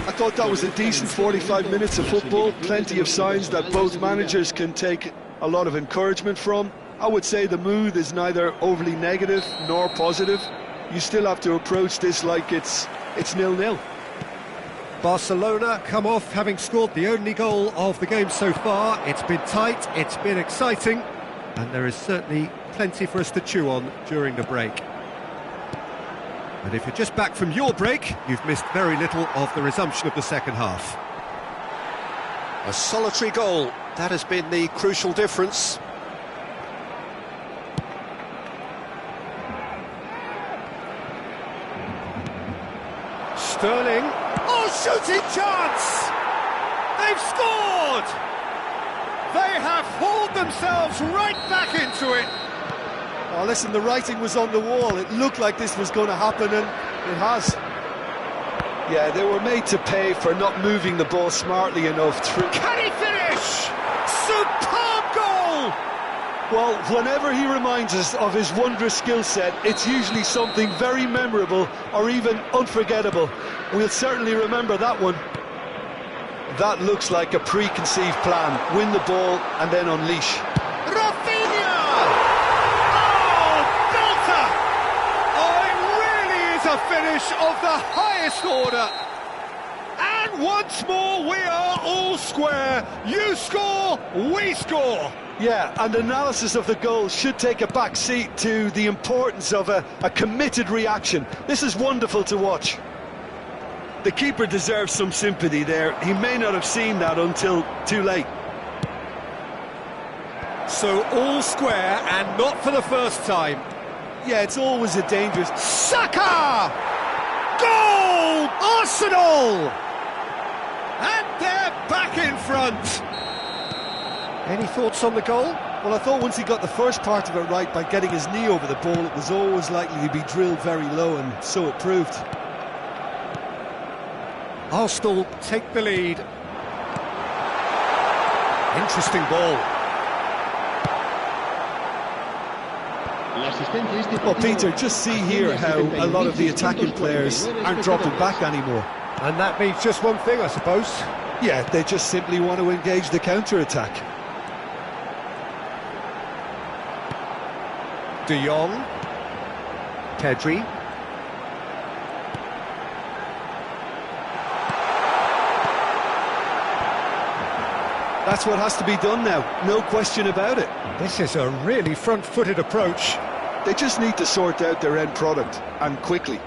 I thought that was a decent 45 minutes of football, plenty of signs that both managers can take a lot of encouragement from. I would say the mood is neither overly negative nor positive. You still have to approach this like it's 0-0. Barcelona come off having scored the only goal of the game so far. It's been tight, it's been exciting, and there is certainly plenty for us to chew on during the break. And if you're just back from your break, you've missed very little of the resumption of the second half. A solitary goal, that has been the crucial difference. Sterling. Oh, shooting chance! They've scored! They have hauled themselves right back into it. Oh, listen, the writing was on the wall. It looked like this was going to happen, and it has. Yeah, they were made to pay for not moving the ball smartly enough through. Can he finish? Superb goal! Well, whenever he reminds us of his wondrous skill set, it's usually something very memorable or even unforgettable. We'll certainly remember that one. That looks like a preconceived plan. Win the ball and then unleash. Rafinha! Oh, belter! Oh, it really is a finish of the highest order. And once more, we are all square. You score, we score. Yeah, and analysis of the goal should take a back seat to the importance of a committed reaction. This is wonderful to watch. The keeper deserves some sympathy there. He may not have seen that until too late. So all square, and not for the first time. Yeah, it's always a dangerous... Saka! Goal! Arsenal! And they're back in front. Any thoughts on the goal? Well, I thought once he got the first part of it right by getting his knee over the ball, it was always likely to be drilled very low, and so it proved. Arsenal take the lead. Interesting ball. Well, Peter, just see here how a lot of the attacking players aren't dropping back anymore. And that means just one thing, I suppose. Yeah, they just simply want to engage the counter-attack. De Jong. Pedri. That's what has to be done now, no question about it. This is a really front-footed approach. They just need to sort out their end product, and quickly.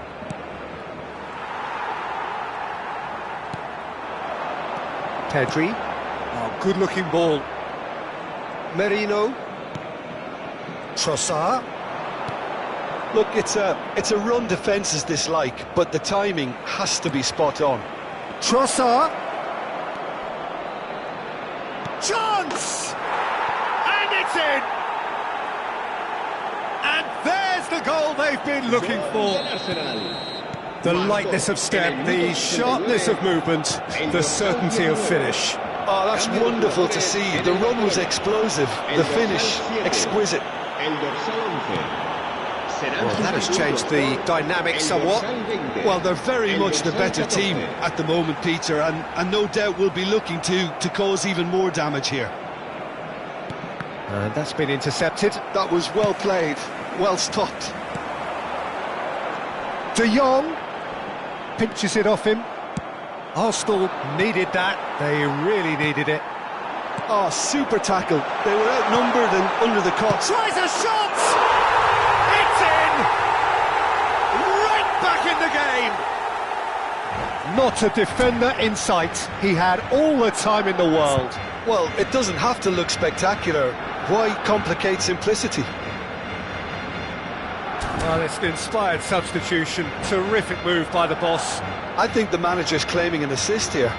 Pedri. Oh, good-looking ball. Merino. Trossard. Look, it's a run defence's dislike, but the timing has to be spot on. Trossard. Chance! And it's in! And there's the goal they've been looking for. The lightness of step, the sharpness of movement, the certainty of finish. Oh, that's wonderful to see. The run was explosive, the finish exquisite. Well, that has changed the dynamic somewhat. Well, they're very much the better team at the moment, Peter, and no doubt will be looking to cause even more damage here. And that's been intercepted. That was well played, well stopped. De Jong pinches it off him. Arsenal needed that, they really needed it. Oh, super tackle. They were outnumbered and under the cosh. Tries a shot! It's in! Right back in the game! Not a defender in sight. He had all the time in the world. Well, it doesn't have to look spectacular. Why complicate simplicity? Well, it's an inspired substitution. Terrific move by the boss. I think the manager's claiming an assist here.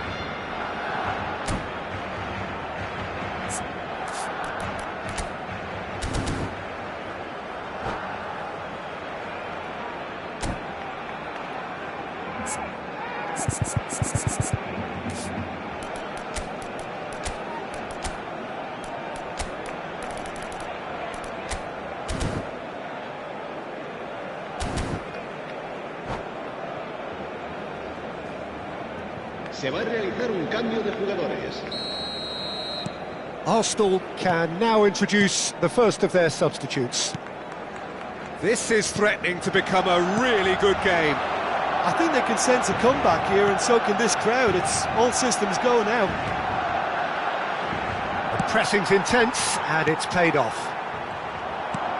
Se va a realizar un cambio de jugadores. Arsenal can now introduce the first of their substitutes. This is threatening to become a really good game. I think they can sense a comeback here, and so can this crowd. It's all systems go now. The pressing's intense, and it's paid off.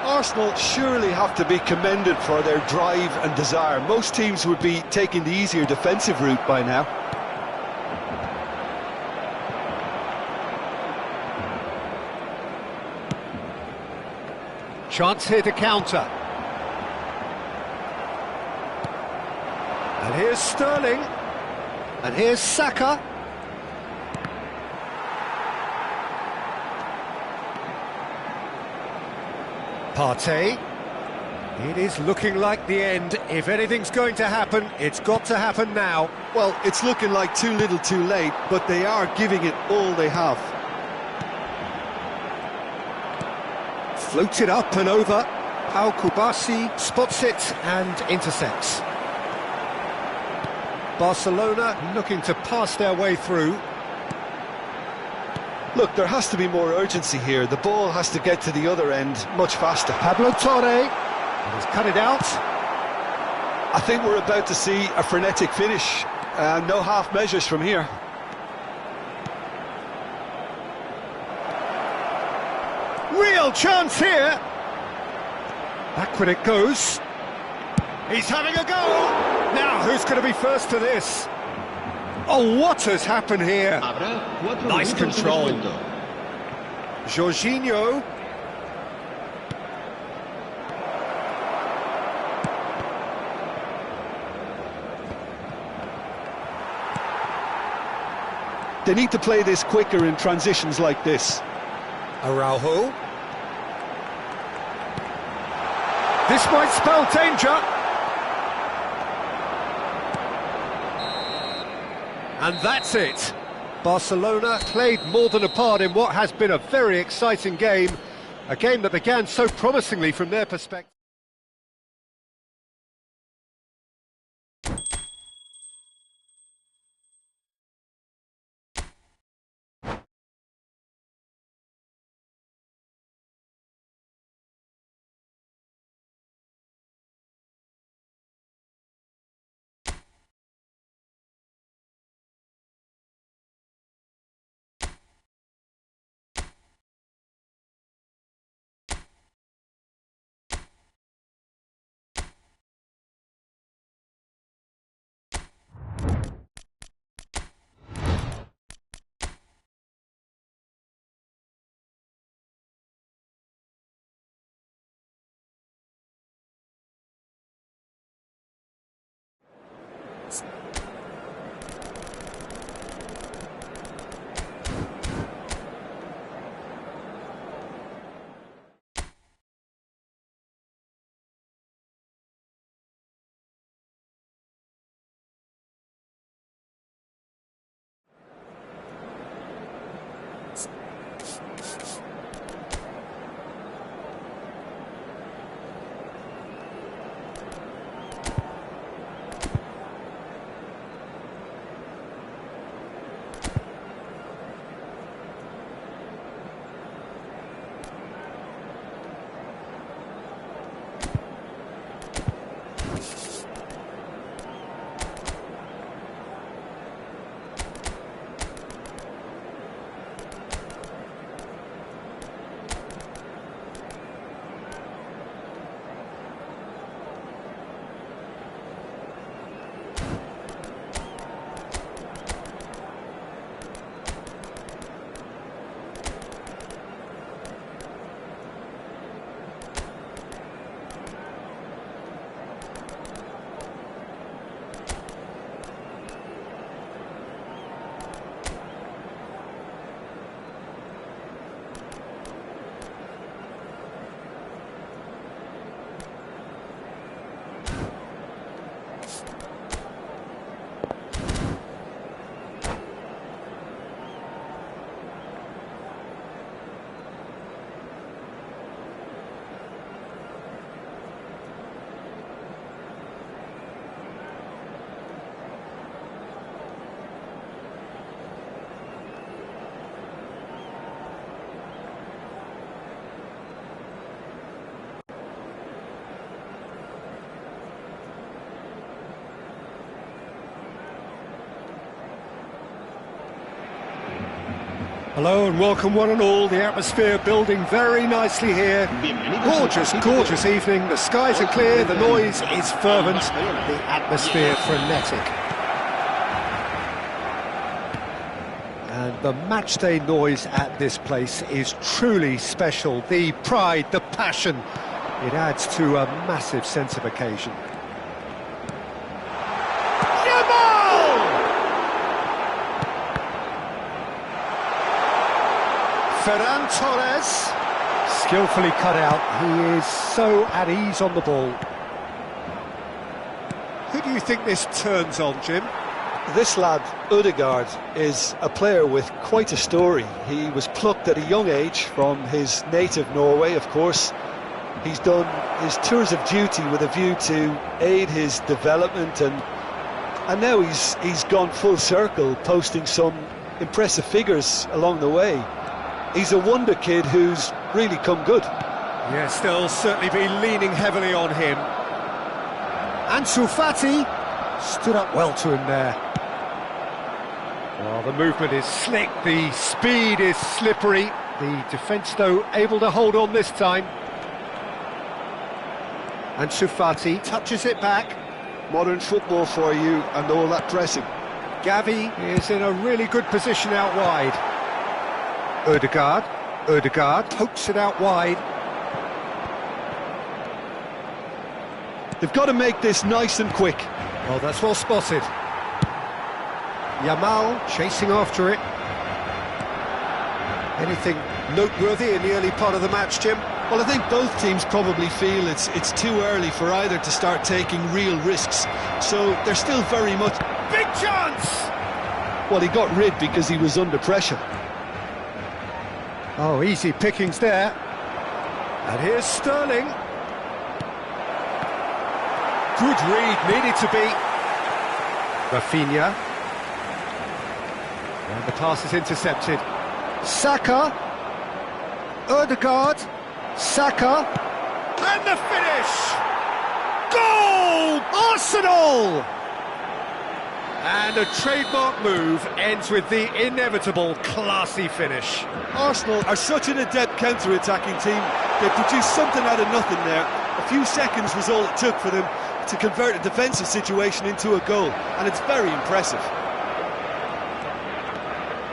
Arsenal surely have to be commended for their drive and desire. Most teams would be taking the easier defensive route by now. Chance here to counter. And here's Sterling. And here's Saka. Partey. It is looking like the end. If anything's going to happen, it's got to happen now. Well, it's looking like too little too late, but they are giving it all they have. Floats it up and over. Pau Kubasi spots it and intercepts. Barcelona looking to pass their way through. Look, there has to be more urgency here. The ball has to get to the other end much faster. Pablo Torre has cut it out. I think we're about to see a frenetic finish. No half measures from here. Real chance here. Backward it goes. He's having a go. Now, who's going to be first to this? Oh, what has happened here? Nice control. Jorginho. They need to play this quicker in transitions like this. Araujo. This might spell danger. And that's it. Barcelona played more than a part in what has been a very exciting game. A game that began so promisingly from their perspective. Hello and welcome one and all, the atmosphere building very nicely here. Gorgeous, gorgeous evening, the skies are clear, the noise is fervent, the atmosphere frenetic. And the matchday noise at this place is truly special. The pride, the passion, it adds to a massive sense of occasion. Ferran Torres, skillfully cut out, he is so at ease on the ball. Who do you think this turns on, Jim? This lad, Ødegaard, is a player with quite a story. He was plucked at a young age from his native Norway, of course. He's done his tours of duty with a view to aid his development, and now he's gone full circle, posting some impressive figures along the way. He's a wonder kid who's really come good. Yes, they'll certainly be leaning heavily on him. Ansu Fati stood up well to him there. Well, the movement is slick, the speed is slippery. The defence, though, able to hold on this time. Ansu Fati touches it back. Modern football for you and all that pressing. Gavi is in a really good position out wide. Ødegaard pokes it out wide. They've got to make this nice and quick. Oh, that's well spotted. Yamal chasing after it. Anything noteworthy in the early part of the match, Jim? Well, I think both teams probably feel it's too early for either to start taking real risks. So they're still very much... Big chance! Well, he got rid because he was under pressure. Oh, easy pickings there. And here's Sterling. Good read, needed to be. Rafinha. And the pass is intercepted. Saka. Odegaard. Saka. And the finish! Goal! Arsenal! And a trademark move ends with the inevitable classy finish. Arsenal are such an adept counter-attacking team. They produced something out of nothing there. A few seconds was all it took for them to convert a defensive situation into a goal, and it's very impressive.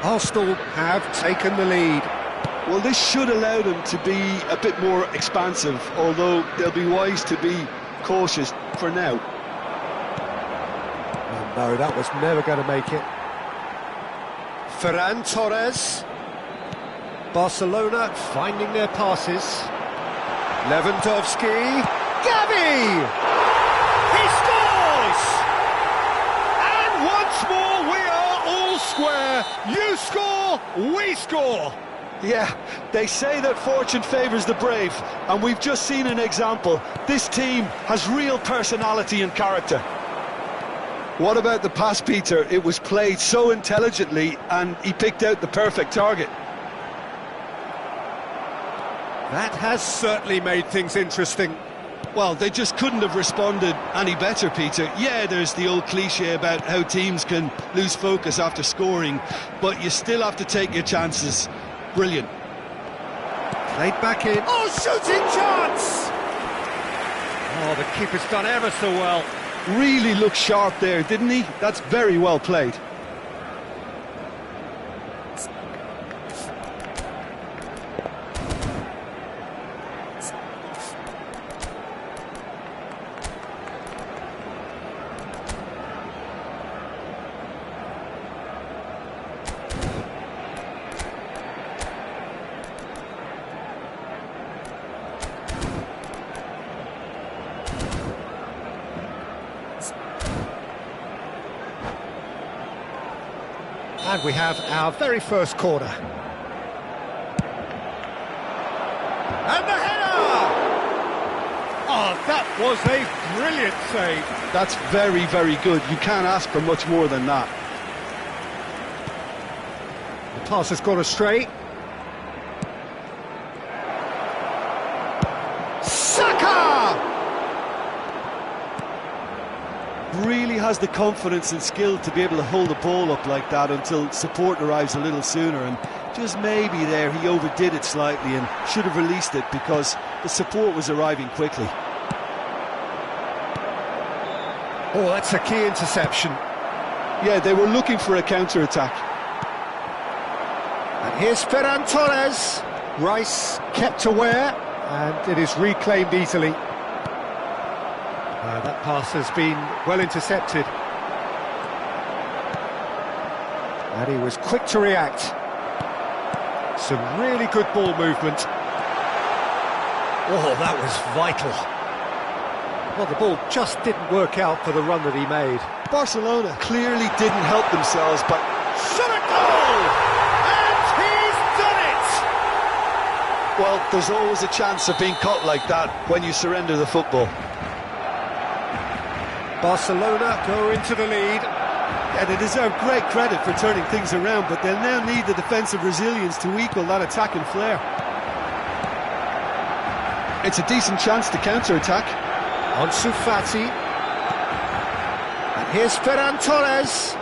Arsenal have taken the lead. Well, this should allow them to be a bit more expansive, although they'll be wise to be cautious for now. Oh no, that was never going to make it. Ferran Torres. Barcelona finding their passes. Lewandowski. Gavi! He scores! And once more we are all square. You score, we score. Yeah, they say that fortune favours the brave, and we've just seen an example. This team has real personality and character. What about the pass, Peter? It was played so intelligently, and he picked out the perfect target. That has certainly made things interesting. Well, they just couldn't have responded any better, Peter. Yeah, there's the old cliche about how teams can lose focus after scoring, but you still have to take your chances. Brilliant. Played back in. Oh, shooting chance! Oh, the keeper's done ever so well. Really looked sharp there, didn't he? That's very well played. And we have our very first corner. And the header! Oh, that was a brilliant save. That's very, very good. You can't ask for much more than that. The pass has gone astray. Saka! Really has the confidence and skill to be able to hold the ball up like that until support arrives a little sooner, and just maybe there he overdid it slightly and should have released it because the support was arriving quickly. Oh, that's a key interception. Yeah, they were looking for a counter-attack. And here's Ferran Torres. Rice kept aware, and it is reclaimed easily. That pass has been well intercepted. And he was quick to react. Some really good ball movement. Oh, that was vital. Well, the ball just didn't work out for the run that he made. Barcelona clearly didn't help themselves, but... Shot a goal! And he's done it! Well, there's always a chance of being caught like that when you surrender the football. Barcelona go into the lead. Yeah, they deserve great credit for turning things around, but they'll now need the defensive resilience to equal that attacking flair. It's a decent chance to counter-attack. Ansu Fati. And here's Ferran Torres.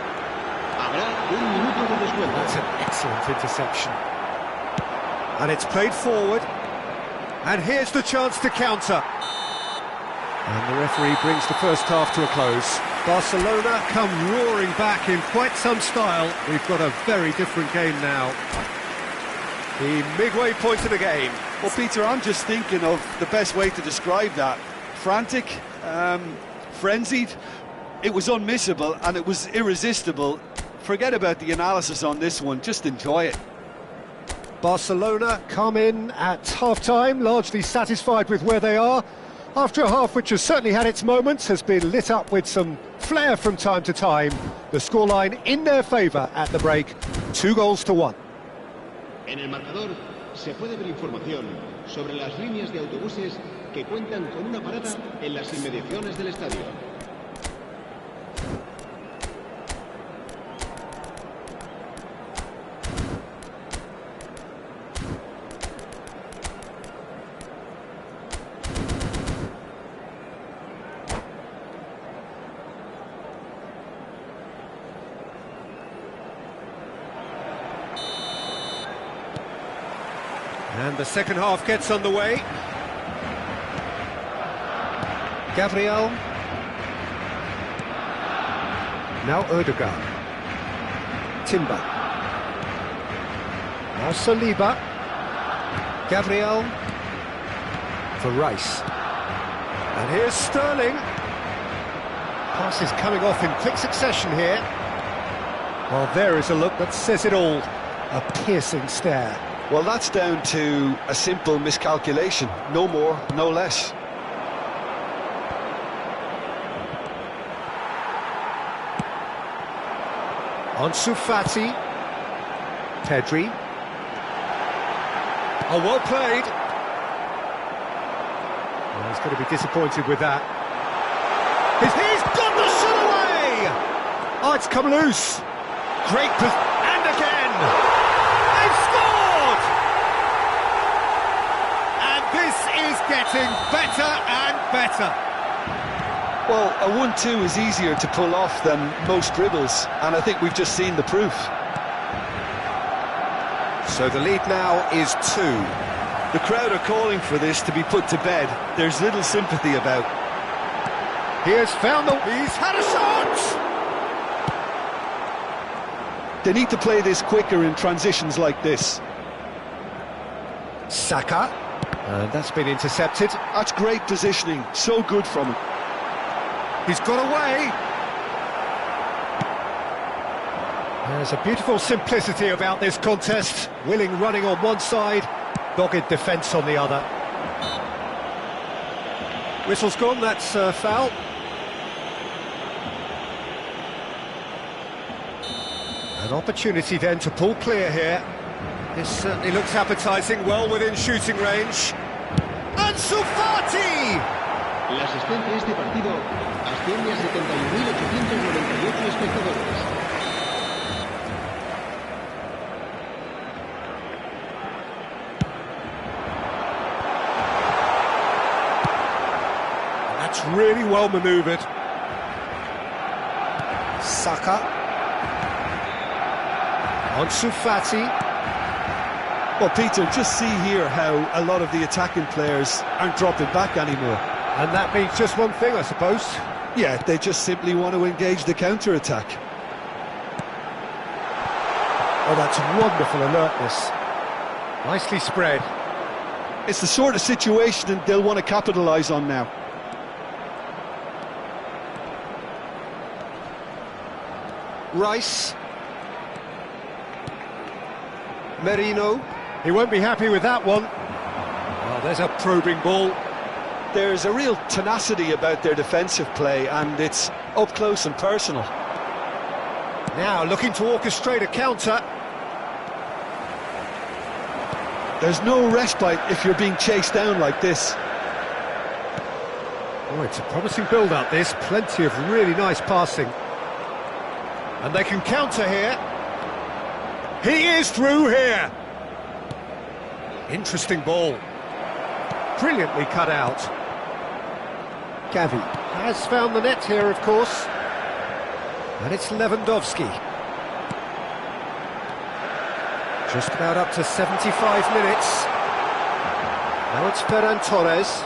That's an excellent interception. And it's played forward. And here's the chance to counter. And the referee brings the first half to a close. Barcelona come roaring back in quite some style. We've got a very different game now. The midway point of the game. Well, Peter, I'm just thinking of the best way to describe that. Frantic, frenzied. It was unmissable and it was irresistible. Forget about the analysis on this one, just enjoy it. Barcelona come in at half-time, largely satisfied with where they are. After a half which has certainly had its moments, has been lit up with some flair from time to time. The scoreline in their favour at the break, 2-1. En el marcador se puede ver información sobre las líneas de autobuses que cuentan con una parada en las inmediaciones del estadio. And the second half gets underway. Gabriel. Now Ødegaard. Timber. Now Saliba. Gabriel. For Rice. And here's Sterling. Passes coming off in quick succession here. Well, there is a look that says it all. A piercing stare. Well, that's down to a simple miscalculation. No more, no less. Ansu Fati. Pedri. Oh, well played. Well, he's going to be disappointed with that. He's got the shot away! Oh, it's come loose. Great and again! They've scored! And this is getting better and better. Well, a 1-2 is easier to pull off than most dribbles, and I think we've just seen the proof. So the lead now is 2. The crowd are calling for this to be put to bed. There's little sympathy about. He's found he's had a shot! They need to play this quicker in transitions like this. Saka. And that's been intercepted. That's great positioning, so good from him. He's got away. There's a beautiful simplicity about this contest. Willing running on one side, dogged defence on the other. Whistle's gone, that's a foul. An opportunity then to pull clear here. This certainly looks appetising, well within shooting range. Ansu Fati! La asistencia a este partido asciende a 71.898 espectadores. That's really well manoeuvred. Saka. Ansu Fati. Well, Peter, just see here how a lot of the attacking players aren't dropping back anymore. And that means just one thing, I suppose. Yeah, they just simply want to engage the counter-attack. Oh, that's wonderful alertness. Nicely spread. It's the sort of situation they'll want to capitalise on now. Rice. Merino. He won't be happy with that one. Oh, there's a probing ball. There's a real tenacity about their defensive play, and it's up close and personal. Now looking to orchestrate a counter. There's no respite if you're being chased down like this. Oh, it's a promising build-up, this. Plenty of really nice passing. And they can counter here. He is through here. Interesting ball. Brilliantly cut out. Gavi has found the net here, of course. And it's Lewandowski. Just about up to 75 minutes. Now it's Ferran Torres.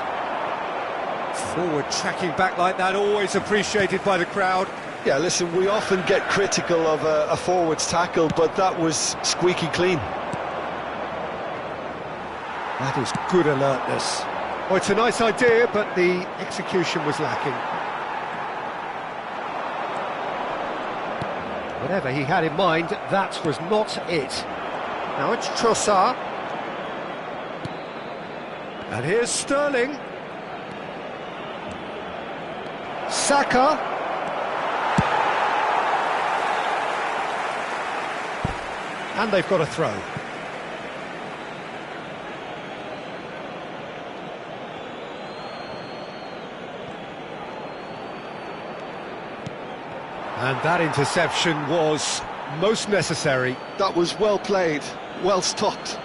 Forward tracking back like that, always appreciated by the crowd. Yeah, listen, we often get critical of a forward's tackle, but that was squeaky clean. That is good alertness. Oh, it's a nice idea, but the execution was lacking. Whatever he had in mind, that was not it. Now it's Trossard. And here's Sterling. Saka. And they've got a throw. And that interception was most necessary. That was well played, well stopped.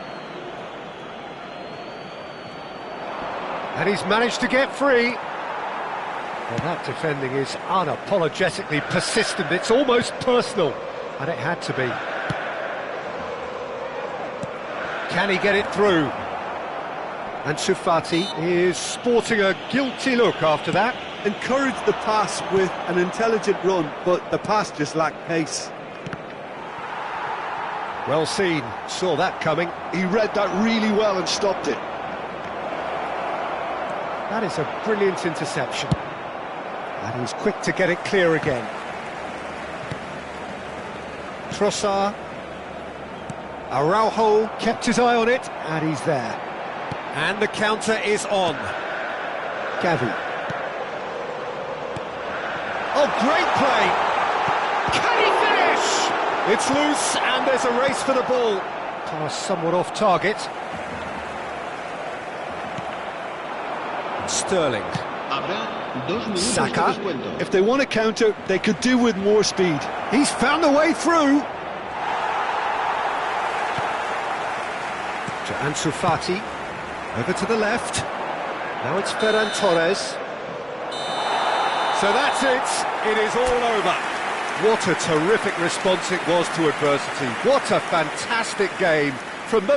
And he's managed to get free. Well, that defending is unapologetically persistent. It's almost personal, and it had to be. Can he get it through? And Sufati is sporting a guilty look after that. Encouraged the pass with an intelligent run, but the pass just lacked pace. Well seen, saw that coming. He read that really well and stopped it. That is a brilliant interception. And he was quick to get it clear again. Trossard. Araujo kept his eye on it, and he's there. And the counter is on. Gavi. Oh, great play! Can he finish? It's loose, and there's a race for the ball. Pass somewhat off target. Sterling. Saka. If they want to counter, they could do with more speed. He's found a way through. To Ansu Fati. Over to the left. Now it's Ferran Torres. So that's it. It is all over. What a terrific response it was to adversity. What a fantastic game from the...